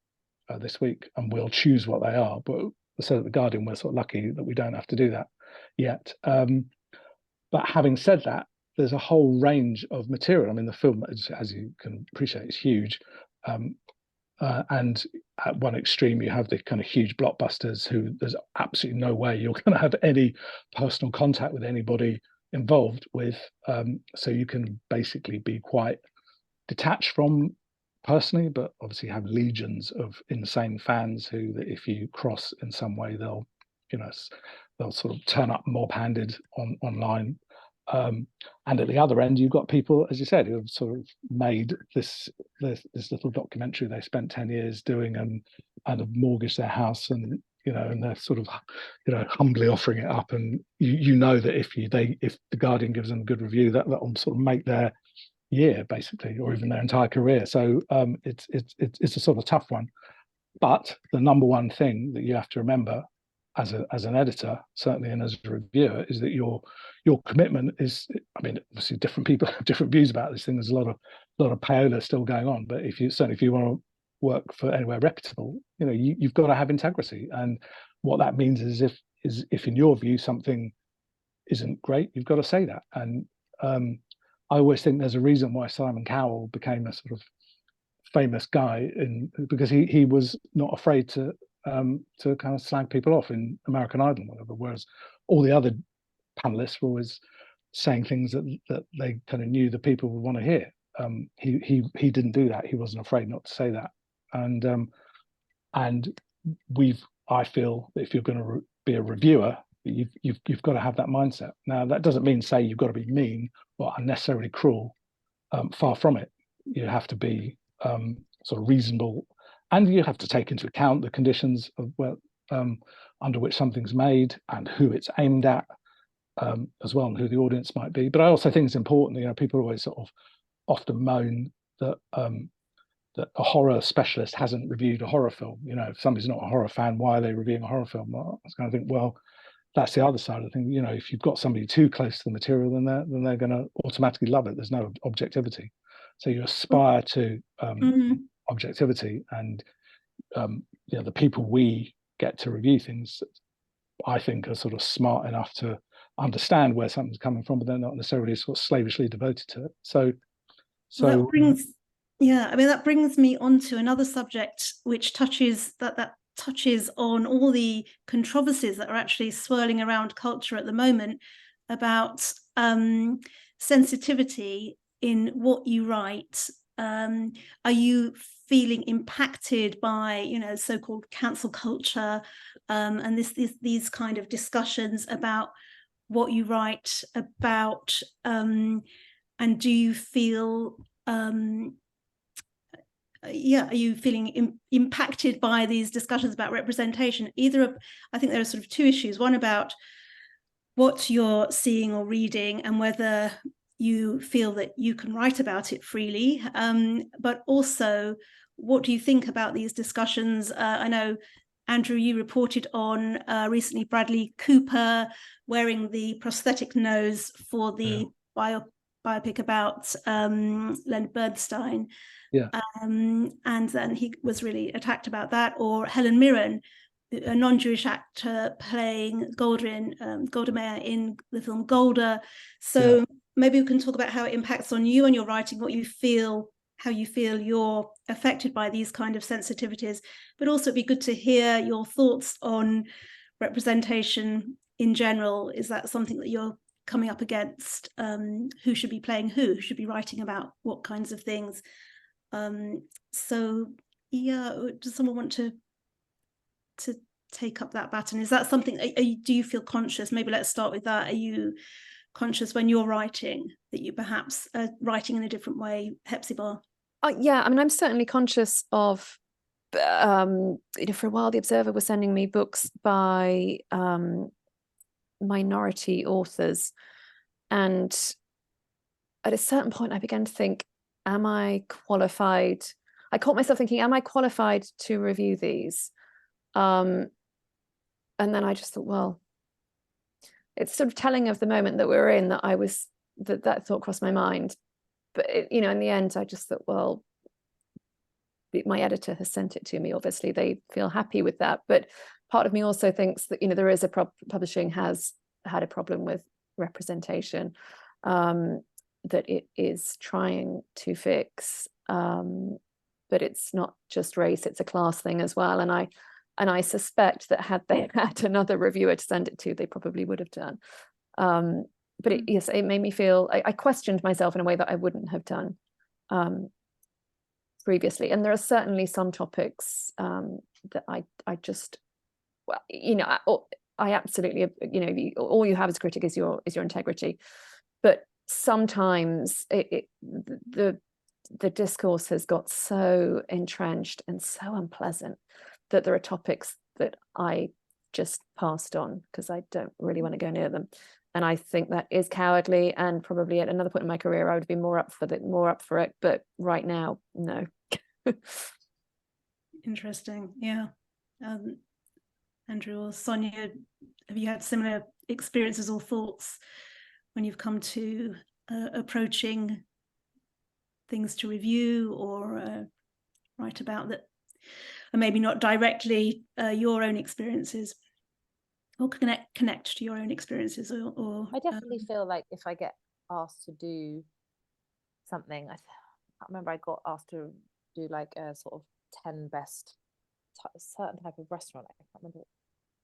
this week, and we'll choose what they are. But so at the Guardian, we're sort of lucky that we don't have to do that yet. But having said that, there's a whole range of material. I mean, the film, as you can appreciate, is huge. And at one extreme, you have the kind of huge blockbusters who there's absolutely no way you're going to have any personal contact with anybody involved with. So you can basically be quite detached from personally, but obviously have legions of insane fans who, that if you cross in some way, they'll, you know, they'll sort of turn up mob-handed online. And at the other end, you've got people, as you said, who have sort of made this little documentary they spent 10 years doing, and have mortgaged their house, and you know, and they're sort of, you know, humbly offering it up. And you know that if the Guardian gives them a good review, that'll sort of make their year basically, or even their entire career. So it's a sort of tough one. But the number one thing that you have to remember as an editor, certainly, and as a reviewer, is that your commitment is, I mean, obviously different people have different views about this thing. There's a lot of payola still going on, but if you want to work for anywhere reputable, you know, you've got to have integrity. And what that means is if in your view something isn't great, you've got to say that. And I always think there's a reason why Simon Cowell became a sort of famous guy, because he was not afraid to kind of slag people off in American Idol, whatever. Whereas all the other panelists were always saying things that they kind of knew the people would want to hear. He didn't do that. He wasn't afraid not to say that. And I feel that if you're going to be a reviewer, you've got to have that mindset. Now, that doesn't mean say you've got to be mean or unnecessarily cruel. Far from it. You have to be sort of reasonable, and you have to take into account the conditions of under which something's made and who it's aimed at, as well, and who the audience might be. But I also think it's important. You know, people always sort of often moan that that a horror specialist hasn't reviewed a horror film. You know, if somebody's not a horror fan, why are they reviewing a horror film? Well, I was kind of think, well, that's the other side of the thing. You know, if you've got somebody too close to the material, then they're going to automatically love it. There's no objectivity. So you aspire to objectivity, and you know, the people we get to review things, I think, are sort of smart enough to understand where something's coming from, but they're not necessarily sort of slavishly devoted to it. So that brings me on to another subject which touches on all the controversies that are actually swirling around culture at the moment about sensitivity in what you write. Are you feeling impacted by, you know, so-called cancel culture, and these kind of discussions about what you write about, and do you feel are you feeling impacted by these discussions about representation? I think there are sort of two issues, one about what you're seeing or reading and whether you feel that you can write about it freely, but also what do you think about these discussions? I know, Andrew, you reported on recently Bradley Cooper wearing the prosthetic nose for the biopic about Leonard Bernstein. And then he was really attacked about that. Or Helen Mirren, a non-Jewish actor playing Golda Meir in the film Golda. So maybe we can talk about how it impacts on you and your writing, how you feel you're affected by these kind of sensitivities, but also it'd be good to hear your thoughts on representation in general. Is that something that you're coming up against? Who should be playing who should be writing about what kinds of things? Does someone want to take up that baton? Is that something, do you feel conscious? Maybe let's start with that. Are you conscious when you're writing that you perhaps are writing in a different way, Hephzibah? Yeah, I mean, I'm certainly conscious of, you know, for a while, The Observer was sending me books by minority authors. And at a certain point, I began to think, am I qualified? I caught myself thinking, am I qualified to review these? And then I just thought, well, it's sort of telling of the moment that we're in that thought crossed my mind. But, you know, in the end, I just thought, well, my editor has sent it to me. Obviously, they feel happy with that. But part of me also thinks that, you know, there is publishing has had a problem with representation that it is trying to fix. But it's not just race, it's a class thing as well. And I suspect that had they had another reviewer to send it to, they probably would have done. But it made me feel, I questioned myself in a way that I wouldn't have done previously. And there are certainly some topics that I just, well, you know, I absolutely, you know, all you have as a critic is your integrity. But sometimes the discourse has got so entrenched and so unpleasant that there are topics that I just passed on because I don't really want to go near them. And I think that is cowardly, and probably at another point in my career I would be more up for it, but right now, no. Interesting. Yeah. Andrew or Sonya, have you had similar experiences or thoughts when you've come to approaching things to review or write about that, and maybe not directly your own experiences, or connect to your own experiences? Or I definitely feel like if I get asked to do something, I can't remember, I got asked to do like a sort of 10 best certain type of restaurant. I can't remember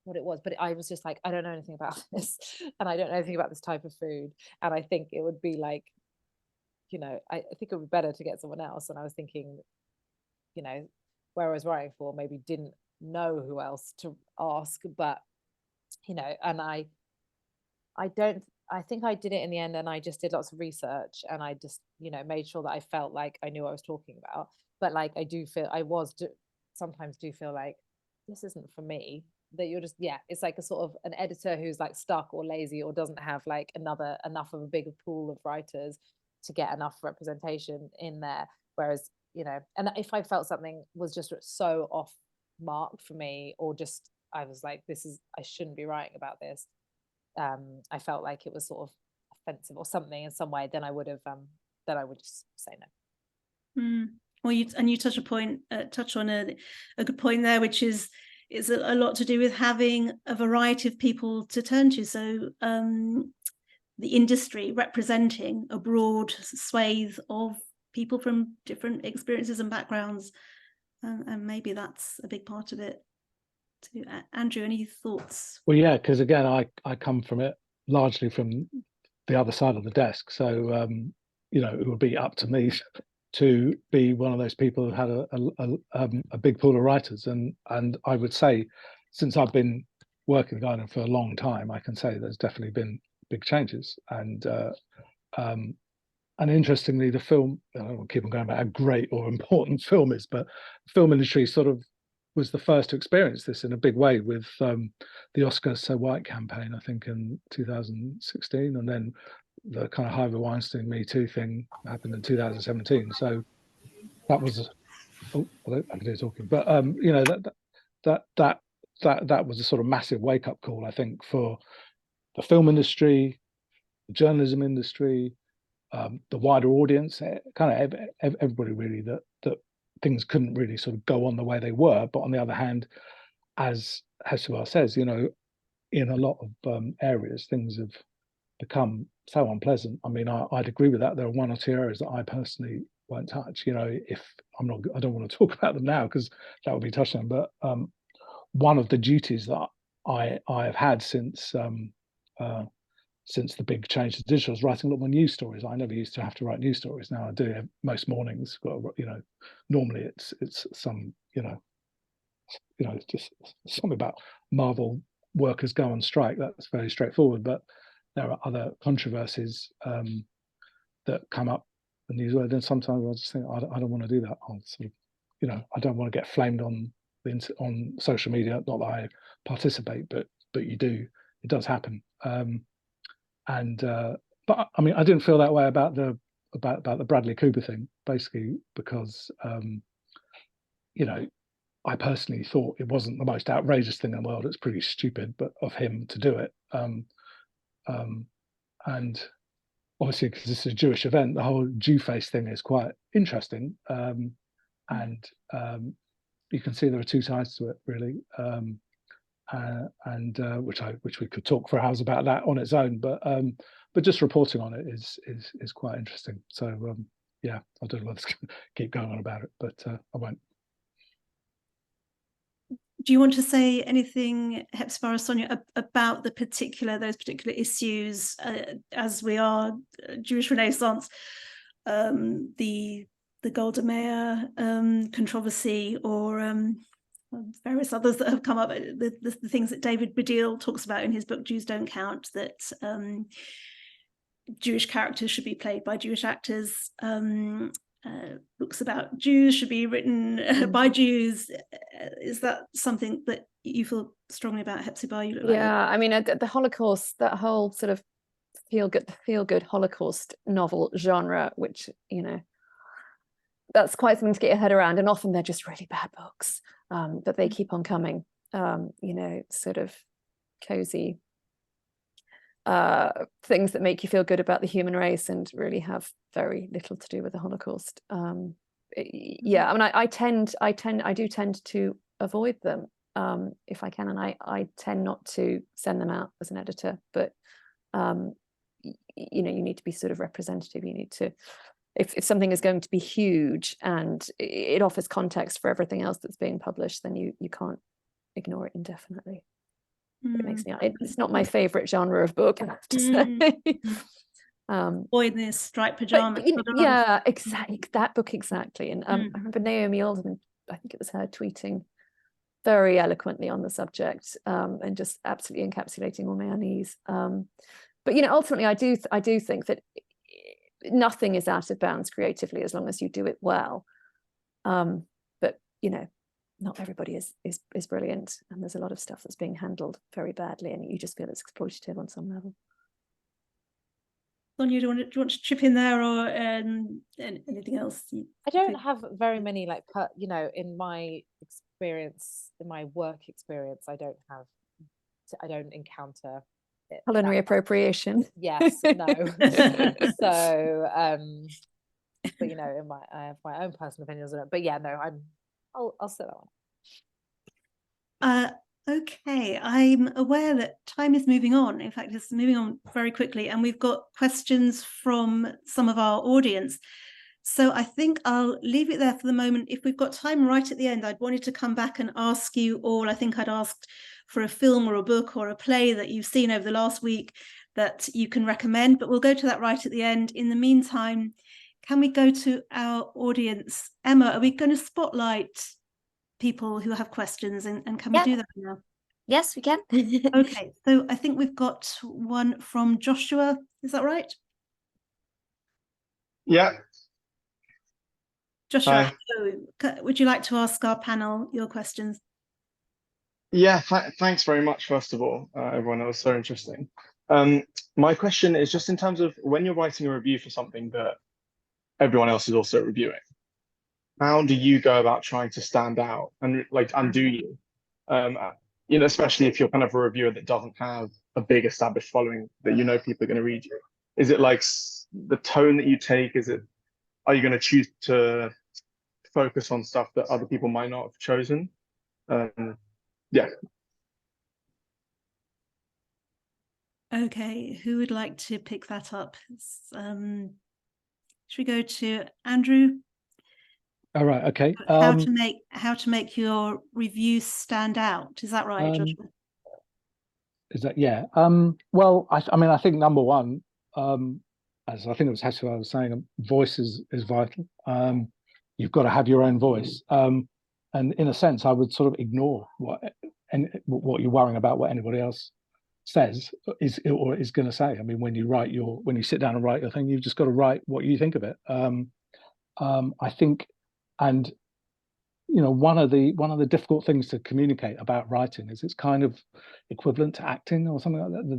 what it was, but I was just like, I don't know anything about this, and I don't know anything about this type of food, and I think it would be like, you know, I think it would be better to get someone else. And I was thinking, you know, where I was writing for maybe didn't know who else to ask, but you know, and I think I did it in the end, and I just did lots of research, and I just, you know, made sure that I felt like I knew what I was talking about. But like I do feel sometimes do feel like this isn't for me, that you're just, yeah, it's like a sort of an editor who's like stuck or lazy or doesn't have like enough of a bigger pool of writers to get enough representation in there. Whereas, you know, and if I felt something was just so off mark for me, or just I was like, I shouldn't be writing about this, I felt like it was sort of offensive or something in some way, then I would just say no. Well, you touch on a good point there, which is a lot to do with having a variety of people to turn to. So the industry representing a broad swathe of people from different experiences and backgrounds, and maybe that's a big part of it too. Andrew, any thoughts? Well, yeah, because again, I come from it largely from the other side of the desk, so you know, it would be up to me to be one of those people who had a big pool of writers, and I would say, since I've been working with Lyons for a long time, I can say there's definitely been big changes. And interestingly, the film, I don't want to keep on going about how great or important film is, but the film industry sort of was the first to experience this in a big way with the Oscar So White campaign, I think in 2016, and then the kind of Harvey Weinstein Me Too thing happened in 2017. So that was, I can do talking, but you know, that was a sort of massive wake up call, I think, for the film industry, the journalism industry, the wider audience, kind of everybody really, that things couldn't really sort of go on the way they were. But on the other hand, as Hephzibah says, you know, in a lot of areas, things have become so unpleasant. I mean, I'd agree with that. There are one or two areas that I personally won't touch. You know, if I don't want to talk about them now because that would be touching. But one of the duties that I have had since the big change to digital is writing a lot more news stories. I never used to have to write news stories. Now I do most mornings. But, you know, normally it's some, you know, just something about Marvel workers go on strike. That's very straightforward. But there are other controversies that come up in the news. Then sometimes I just think I don't want to do that. I'll sort of, you know, I don't want to get flamed on social media. Not that I participate, but you do. It does happen. But I mean, I didn't feel that way about the Bradley Cooper thing, basically because you know, I personally thought it wasn't the most outrageous thing in the world. It's pretty stupid, but of him to do it. And obviously, because this is a Jewish event, the whole Jew face thing is quite interesting. And you can see there are two sides to it, really. Which we could talk for hours about that on its own, but just reporting on it is quite interesting. So yeah, I don't know whether to keep going on about it, but I won't. Do you want to say anything, Hephzibah or Sonya, about those particular issues as we are Jewish Renaissance, the the Golda Meir controversy, or various others that have come up, the things that David Baddiel talks about in his book Jews Don't Count, that Jewish characters should be played by Jewish actors, books about Jews should be written by Jews. Is that something that you feel strongly about, Hephzibah? You look like I mean, the Holocaust, that whole sort of feel good Holocaust novel genre, which, you know, that's quite something to get your head around, and often they're just really bad books, but they keep on coming. You know, sort of cozy things that make you feel good about the human race and really have very little to do with the Holocaust. Yeah, I mean, I do tend to avoid them if I can, and I tend not to send them out as an editor, but you know, you need to be sort of representative. You need to, if something is going to be huge and it offers context for everything else that's being published, then you can't ignore it indefinitely. It makes me, it's not my favorite genre of book, I have to say. Boy in this striped pajamas. Yeah, exactly, that book exactly. And I remember Naomi Alderman, I think it was her, tweeting very eloquently on the subject, and just absolutely encapsulating all my unease. But you know, ultimately, I do think that nothing is out of bounds creatively as long as you do it well. But you know, not everybody is brilliant, and there's a lot of stuff that's being handled very badly, and you just feel it's exploitative on some level. Sonya, do you want to chip in there, or anything else? I don't have very many, like, you know, in my experience, in my work experience, I don't encounter it, culinary appropriation. Yes, no. So but you know, I have my own personal opinions on it, but yeah, no, I'll say that one. Okay, I'm aware that time is moving on. In fact, it's moving on very quickly, and we've got questions from some of our audience. So I think I'll leave it there for the moment. If we've got time right at the end, I'd wanted to come back and ask you all. I think I'd asked for a film or a book or a play that you've seen over the last week that you can recommend, but we'll go to that right at the end. In the meantime, can we go to our audience? Emma, are we going to spotlight people who have questions, and can we do that now? Yes, we can. Okay, so I think we've got one from Joshua. Is that right? Yeah. Joshua, would you like to ask our panel your questions? Yeah, thanks very much, first of all, everyone. That was so interesting. My question is just in terms of when you're writing a review for something that everyone else is also reviewing, how do you go about trying to stand out, and do you? You know, especially if you're kind of a reviewer that doesn't have a big established following that you know people are going to read you. Is it like the tone that you take? Are you going to choose to focus on stuff that other people might not have chosen? Yeah. Okay, who would like to pick that up? Should we go to Andrew? All right. Okay. How to make your review stand out? Is that right, Joshua? Is that, yeah? Well, I mean, I think number one, as I think it was Hephzibah was saying, voice is vital. You've got to have your own voice, and in a sense, I would sort of ignore what you're worrying about, what anybody else says is going to say. I mean, when you sit down and write your thing, you've just got to write what you think of it. I think, and you know, one of the difficult things to communicate about writing is it's kind of equivalent to acting or something like that.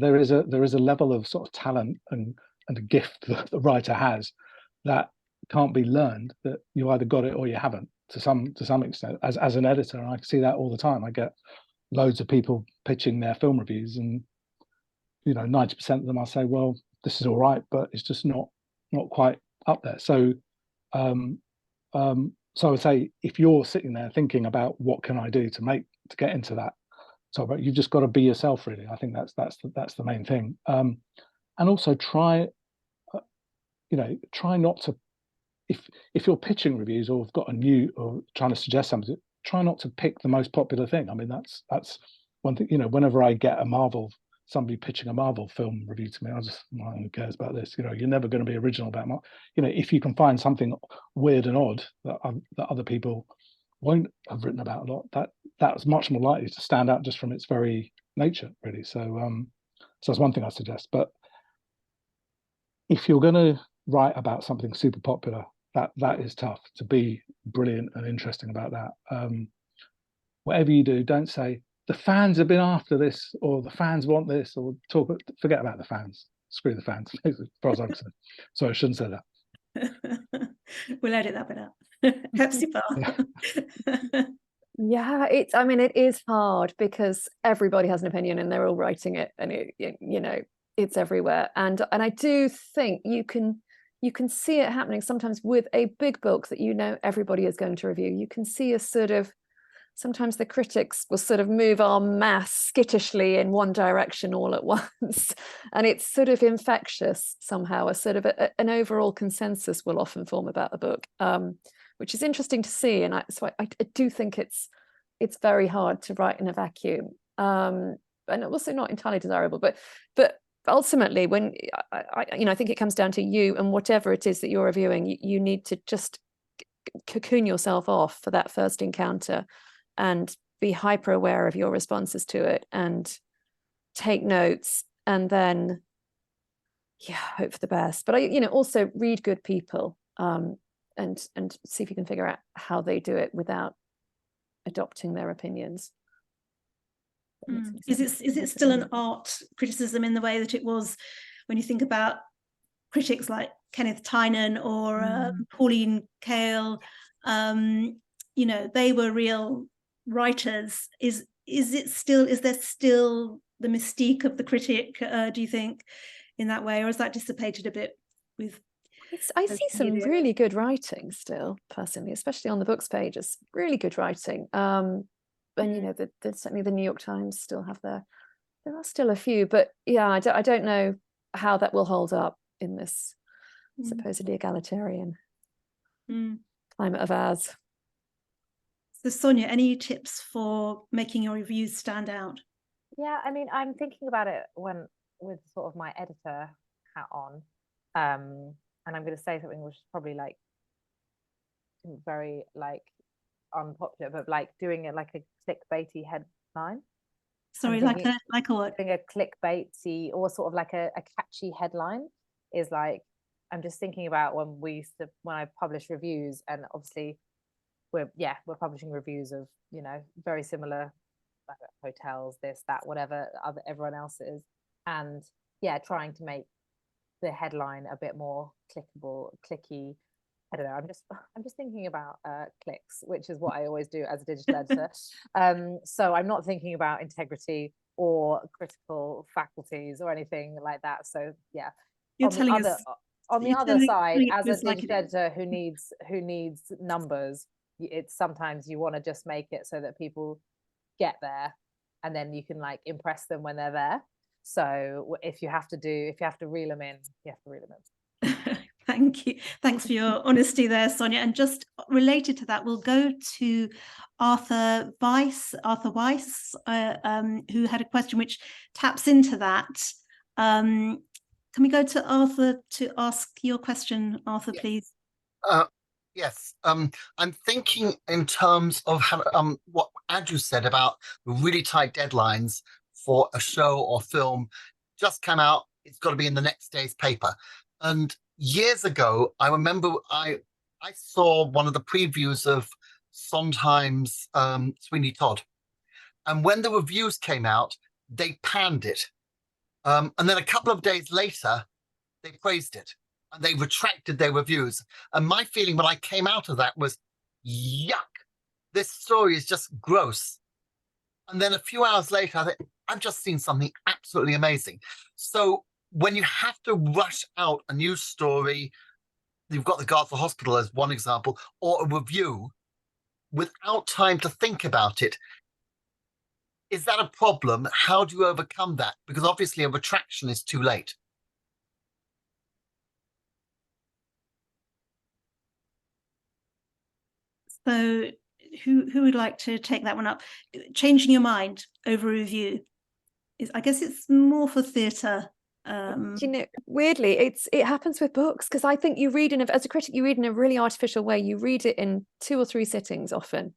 There is a level of sort of talent and a gift that the writer has that can't be learned, that you either got it or you haven't to some extent. As an editor, and I see that all the time. I get loads of people pitching their film reviews, and you know, 90% of them I say, well, this is all right, but it's just not quite up there. So so I would say, if you're sitting there thinking about what can I do to get into that, so you've just got to be yourself, really. I think that's the main thing. And also try not to, if you're pitching reviews or have got or trying to suggest something, try not to pick the most popular thing. I mean, that's one thing. You know, whenever I get a Marvel somebody pitching a Marvel film review to me, I just, well, who cares about this? You know, you're never going to be original about Marvel. You know, if you can find something weird and odd that other people won't have written about a lot, that's much more likely to stand out just from its very nature, really. So so that's one thing I suggest. But if you're going to write about something super popular, that is tough, to be brilliant and interesting about that. Whatever you do, don't say the fans have been after this, or the fans want this, or forget about the fans. Screw the fans, as far as I'm concerned. Sorry, I shouldn't say that. We'll edit that bit out. Hephzibah. Yeah, I mean, it is hard because everybody has an opinion and they're all writing it, and you know, it's everywhere. And I do think you can see it happening sometimes with a big book that, you know, everybody is going to review. You can see a sort of, sometimes the critics will sort of move en masse skittishly in one direction all at once. And it's sort of infectious somehow. A sort of an overall consensus will often form about a book, which is interesting to see. And so I do think it's very hard to write in a vacuum, and also not entirely desirable. But ultimately, when I think it comes down to you and whatever it is that you're reviewing, you need to just cocoon yourself off for that first encounter and be hyper aware of your responses to it and take notes, and then hope for the best. But also read good people, and see if you can figure out how they do it without adopting their opinions. Is it still an art criticism in the way that it was when you think about critics like Kenneth Tynan or Pauline Kael? You know, they were real writers. Is there still the mystique of the critic, do you think, in that way, or has that dissipated a bit with I see some really good writing still, personally, especially on the books pages. Really good writing. And you know, certainly the New York Times still have there are still a few, but yeah, I don't know how that will hold up in this supposedly egalitarian climate of ours. So Sonya, any tips for making your reviews stand out? Yeah, I mean, I'm thinking about it with sort of my editor hat on, and I'm going to say something which is probably like very like unpopular, but like doing it like a clickbaity headline. Sorry, like a what? Doing a clickbaity or sort of like a catchy headline is like, I'm just thinking about when I publish reviews, and obviously we're publishing reviews of, you know, very similar hotels, this, that, whatever everyone else is, and trying to make the headline a bit more clicky. I don't know, I'm just thinking about clicks, which is what I always do as a digital editor. So I'm not thinking about integrity or critical faculties or anything like that. So yeah, you're telling us on the other side, as a digital editor who needs numbers, it's sometimes you want to just make it so that people get there, and then you can like impress them when they're there. So if you have to reel them in, you have to reel them in. Thank you. Thanks for your honesty there, Sonya. And just related to that, we'll go to Arthur Weiss, who had a question which taps into that. Can we go to Arthur to ask your question, Arthur, please? Yes. I'm thinking in terms of how, what Andrew said about really tight deadlines for a show or film just come out. It's got to be in the next day's paper. And years ago, I remember I saw one of the previews of Sondheim's Sweeney Todd. And when the reviews came out, they panned it. And then a couple of days later, they praised it and they retracted their reviews. And my feeling when I came out of that was, yuck, this story is just gross. And then a few hours later, I thought, I've just seen something absolutely amazing. So when you have to rush out a news story, you've got the Garza Hospital as one example, or a review without time to think about it, is that a problem? How do you overcome that? Because obviously a retraction is too late. So who would like to take that one up? Changing your mind over a review. I guess it's more for theatre. You know, weirdly, it happens with books, because I think you read as a critic, you read in a really artificial way. You read it in 2 or 3 sittings often,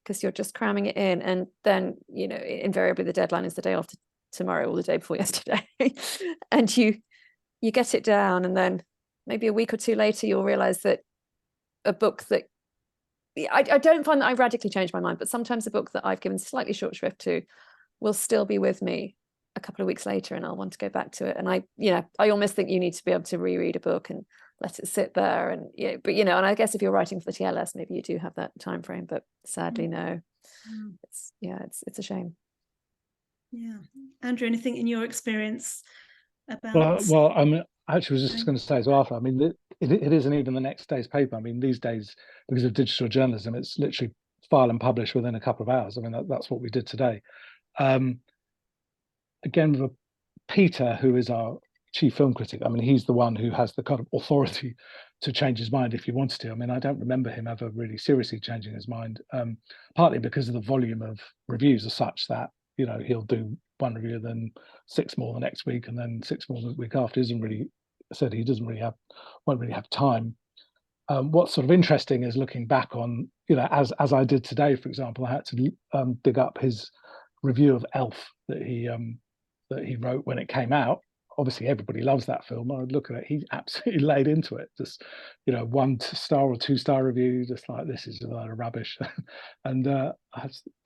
because you're just cramming it in, and then, you know, invariably the deadline is the day after tomorrow or the day before yesterday, and you get it down, and then maybe a week or 2 later you'll realize that a book that I don't find that I radically changed my mind, but sometimes a book that I've given slightly short shrift to will still be with me a couple of weeks later, and I'll want to go back to it. And I almost think you need to be able to reread a book and let it sit there. And but and I guess if you're writing for the TLS, maybe you do have that time frame, but sadly no. It's a shame. Yeah. Andrew, anything in your experience about? Well, I mean, I actually was just going to say as well, Arthur, I mean, it isn't even the next day's paper. I mean, these days, because of digital journalism, it's literally file and publish within a couple of hours. I mean, that's what we did today. Again, with Peter, who is our chief film critic, I mean, he's the one who has the kind of authority to change his mind if he wants to. I mean, I don't remember him ever really seriously changing his mind, partly because of the volume of reviews are such that, he'll do one review, then 6 more the next week, and then 6 more the week after. He won't really have time. What's sort of interesting is looking back on, as I did today, for example, I had to dig up his review of Elf that he wrote when it came out. Obviously, everybody loves that film. I look at it; he absolutely laid into it. Just 1-star or 2-star review, just like, this is a lot of rubbish. And I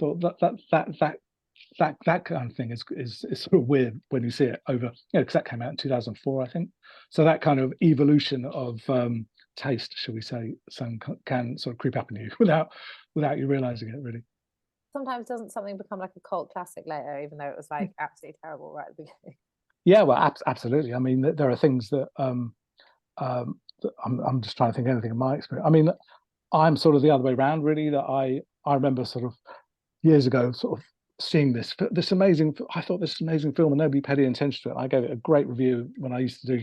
thought that kind of thing is sort of weird when you see it over, because that came out in 2004, I think. So that kind of evolution of taste, shall we say, can sort of creep up on you without you realizing it, really. Sometimes doesn't something become like a cult classic later, even though it was like absolutely terrible right at the beginning? Yeah, well, absolutely. I mean, there are things that I'm just trying to think of anything in my experience. I mean, I'm sort of the other way around, really. That I remember sort of years ago, sort of seeing I thought this amazing film, and nobody paid any attention to it. I gave it a great review when I used to do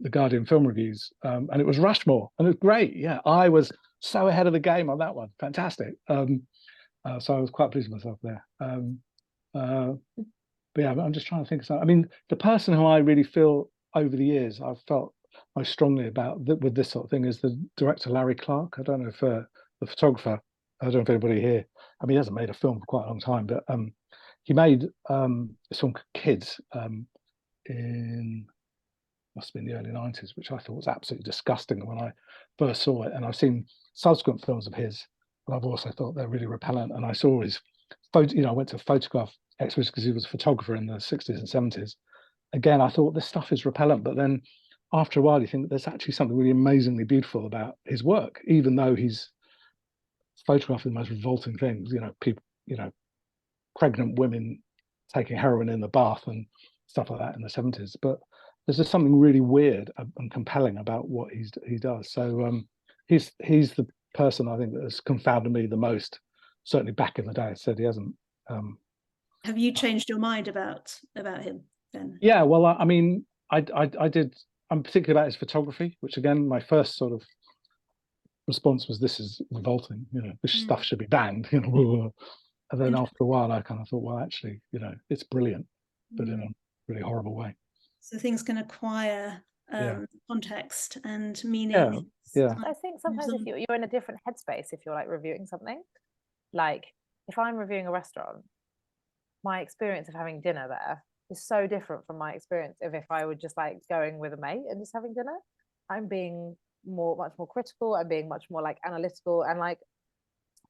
the Guardian film reviews, and it was Rushmore, and it was great. Yeah, I was so ahead of the game on that one. Fantastic. So I was quite pleased with myself there. But yeah, I'm just trying to think of something. I mean, the person who I really feel over the years I've felt most strongly about with this sort of thing is the director Larry Clark. I don't know if the photographer. I don't know if anybody here. I mean, he hasn't made a film for quite a long time, but he made this film Kids in, must have been the early 90s, which I thought was absolutely disgusting when I first saw it. And I've seen subsequent films of his, but I've also thought they're really repellent. And I saw his photo, I went to a photograph exhibition because he was a photographer in the 60s and 70s. Again, I thought this stuff is repellent, but then after a while, you think that there's actually something really amazingly beautiful about his work, even though he's photographing the most revolting things, people, pregnant women taking heroin in the bath and stuff like that in the 70s. But there's just something really weird and compelling about what he does. So he's the person I think that has confounded me the most, certainly back in the day. I said he hasn't. Have you changed your mind about him then? Yeah, well, I mean, I did. I'm particular about his photography, which again, my first sort of response was, this is revolting. This stuff should be banned. And then after a while, I kind of thought, well, actually, it's brilliant, but in a really horrible way. So things can acquire context and meaning. Yeah. I think sometimes if you're in a different headspace, if you're like reviewing something, like if I'm reviewing a restaurant, my experience of having dinner there is so different from my experience of if I were just like going with a mate and just having dinner. I'm being much more critical. I'm being much more like analytical, and like,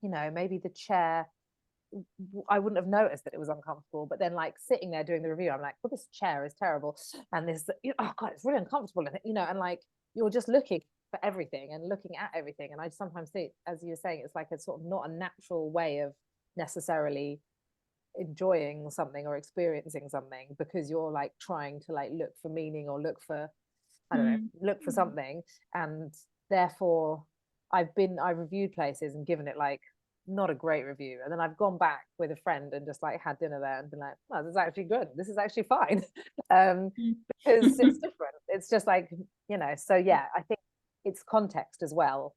maybe the chair, I wouldn't have noticed that it was uncomfortable, but then like sitting there doing the review, I'm like, well, this chair is terrible, and this, oh god, it's really uncomfortable, and like you're just looking for everything and looking at everything. And I sometimes think, as you were saying, it's like a sort of not a natural way of necessarily enjoying something or experiencing something, because you're like trying to like look for meaning or look for, I don't know, look for something. And therefore I reviewed places and given it like not a great review, and then I've gone back with a friend and just like had dinner there and been like, oh, this is actually good, this is actually fine. Because it's different, it's just like, so yeah, I think it's context as well.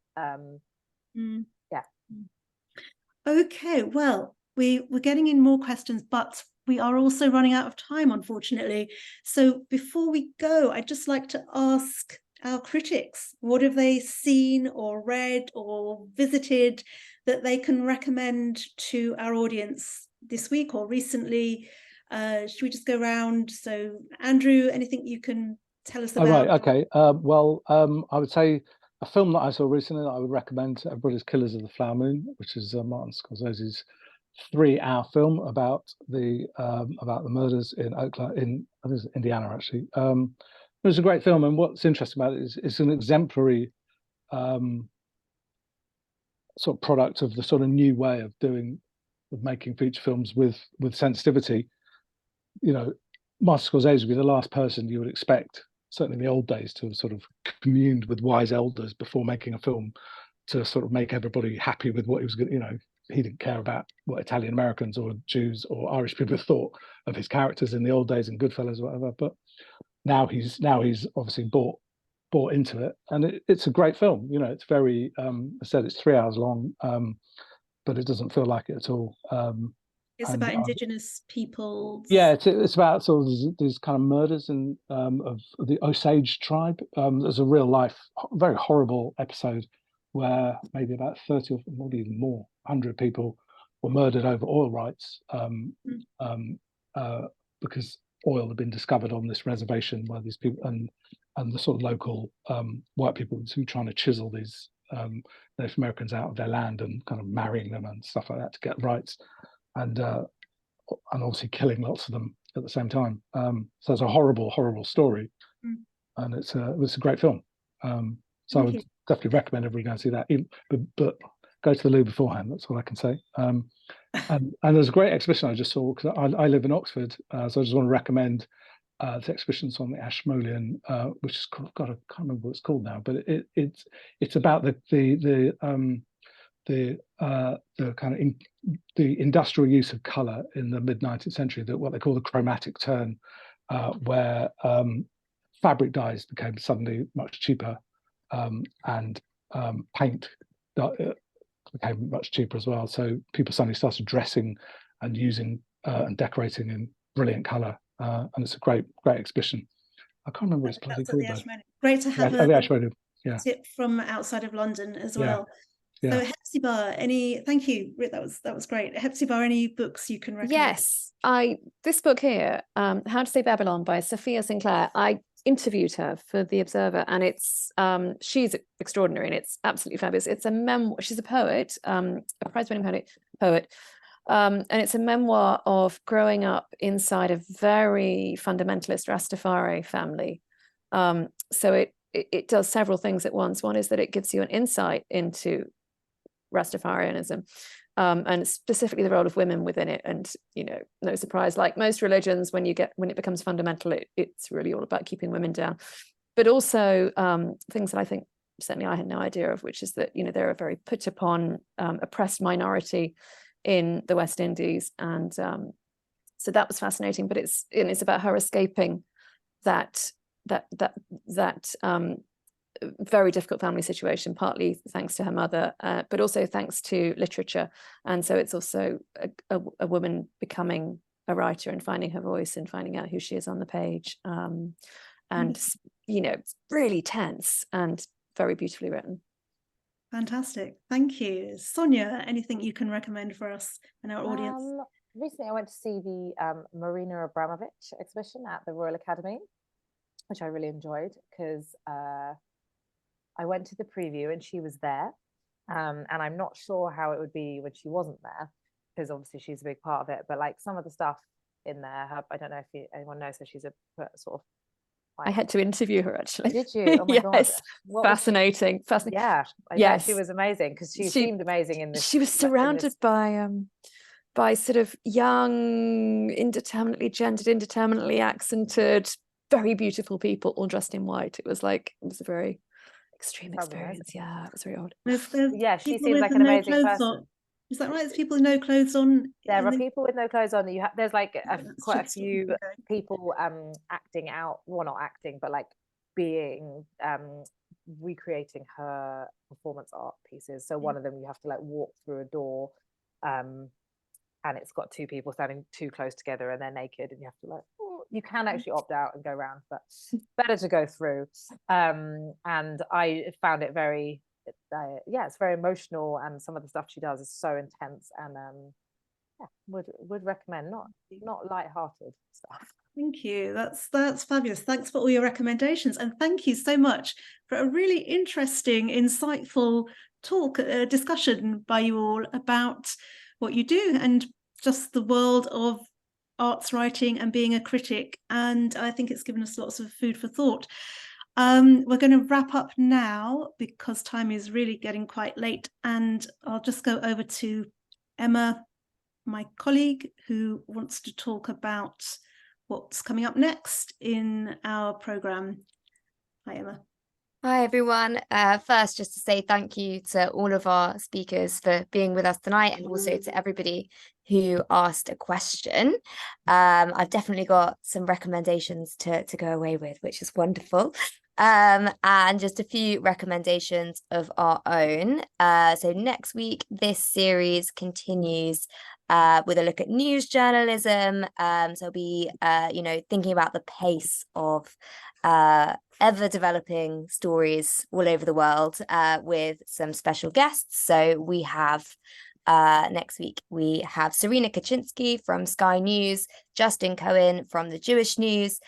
Okay, well, we're getting in more questions, but we are also running out of time, unfortunately. So before we go, I'd just like to ask our critics, what have they seen or read or visited that they can recommend to our audience this week or recently? Should we just go around? So Andrew, anything you can tell us about? Right, okay. Well, I would say a film that I saw recently that I would recommend to everybody is Killers of the Flower Moon, which is Martin Scorsese's 3-hour film about the murders in Oakland, I think it's Indiana, actually. It was a great film, and what's interesting about it is it's an exemplary sort of product of the sort of new way of making feature films with sensitivity. You know, Martin Scorsese would be the last person you would expect, certainly in the old days, to have sort of communed with wise elders before making a film to sort of make everybody happy with what he was going to, you know. He didn't care about what Italian Americans or Jews or Irish people thought of his characters in the old days in Goodfellas or whatever. But now he's obviously bought into it, and it's a great film. You know, it's very I said it's 3 hours long, but it doesn't feel like it at all. It's about indigenous peoples. Yeah, it's about sort of these kind of murders of the Osage tribe. There's a real life, very horrible episode where maybe about 30 or maybe even more, 100 people were murdered over oil rights because oil had been discovered on this reservation where these people and the sort of local white people who were trying to chisel these Native Americans out of their land and kind of marrying them and stuff like that to get rights, and obviously killing lots of them at the same time. So it's a horrible, horrible story, and it was a great film. So I would definitely recommend everybody go and see that. But go to the loo beforehand. That's all I can say. And there's a great exhibition I just saw because I live in Oxford, so I just want to recommend the exhibitions on the Ashmolean, which is called, God, I can't remember what it's called now, but it's about the kind of the industrial use of color in the mid-19th century, that what they call the chromatic turn, where fabric dyes became suddenly much cheaper, and paint became much cheaper as well. So people suddenly started dressing and using and decorating in brilliant color, and it's a great exhibition. I can't remember what it's bloody called though. Great to have a tip from outside of London as well. Yeah. So Hephzibah, thank you, that was great. Hephzibah, any books you can recommend? Yes, this book here, How to Save Babylon by Sophia Sinclair, I interviewed her for The Observer, and it's she's extraordinary and it's absolutely fabulous. It's a memoir. She's a poet, a prize-winning poet, and it's a memoir of growing up inside a very fundamentalist Rastafari family. So it does several things at once. One is that it gives you an insight into Rastafarianism, and specifically the role of women within it. And no surprise, like most religions, when it becomes fundamental, it's really all about keeping women down. But also things that I think certainly I had no idea of, which is that they're a very put upon, oppressed minority in the West Indies, and so that was fascinating. But it's about her escaping that very difficult family situation, partly thanks to her mother, but also thanks to literature. And so it's also a woman becoming a writer and finding her voice and finding out who she is on the page. And it's really tense and very beautifully written. Fantastic, thank you. Sonya, anything you can recommend for us and our audience? Recently I went to see the Marina Abramovich exhibition at the Royal Academy, which I really enjoyed because I went to the preview and she was there, and I'm not sure how it would be when she wasn't there, because obviously she's a big part of it, but like some of the stuff in there, I don't know if anyone knows her. She's a sort of I had to interview her actually. Did you? Oh my God. Fascinating. Yeah, yes, she was amazing because she seemed amazing in this. She was surrounded by sort of young, indeterminately gendered, indeterminately accented, very beautiful people all dressed in white. It was a very extreme experience. Yeah, it was very odd. Yeah, she seems like an amazing person. Is that right? There's people with no clothes on. There are people with no clothes on. There's like quite a few people acting out, well, not acting, but like being recreating her performance art pieces. So one of them, you have to like walk through a door, and and it's got two people standing too close together and they're naked and you have to like, oh, you can actually opt out and go round, but better to go through. And I found it very, yeah, it's very emotional, and some of the stuff she does is so intense, and yeah, would recommend, not light-hearted stuff. Thank you. That's fabulous. Thanks for all your recommendations, and thank you so much for a really interesting, insightful talk, discussion by you all about what you do and just the world of arts writing and being a critic. And I think it's given us lots of food for thought. We're going to wrap up now because time is really getting quite late, and I'll just go over to Emma, my colleague, who wants to talk about what's coming up next in our programme. Hi, Emma. Hi, everyone. First, just to say thank you to all of our speakers for being with us tonight, and also to everybody who asked a question. I've definitely got some recommendations to go away with, which is wonderful. And just a few recommendations of our own. So next week, this series continues with a look at news journalism. So I'll be, thinking about the pace of ever developing stories all over the world with some special guests. So we have next week, we have Serena Kaczynski from Sky News, Justin Cohen from the Jewish News,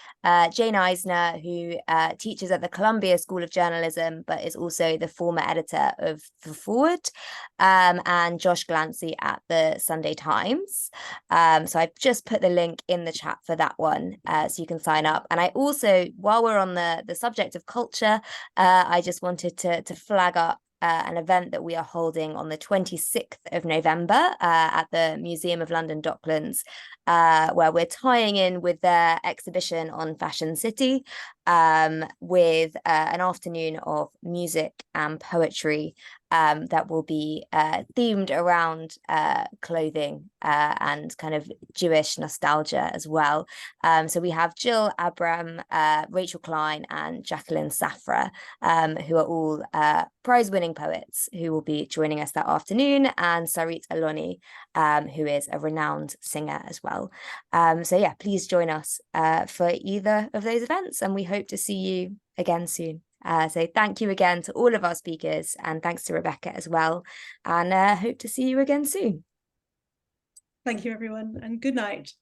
Jane Eisner, who teaches at the Columbia School of Journalism, but is also the former editor of The Forward, and Josh Glancy at the Sunday Times. So I've just put the link in the chat for that one, so you can sign up. And I also, while we're on the subject of culture, I just wanted to flag up an event that we are holding on the 26th of November at the Museum of London Docklands, where we're tying in with their exhibition on Fashion City, with an afternoon of music and poetry that will be themed around clothing and kind of Jewish nostalgia as well. So we have Jill Abram, Rachel Klein, and Jacqueline Safra, who are all prize-winning poets who will be joining us that afternoon, and Sarit Aloni, who is a renowned singer as well. So yeah, please join us for either of those events, and we hope to see you again soon. So thank you again to all of our speakers, and thanks to Rebecca as well, and hope to see you again soon. Thank you, everyone, and good night.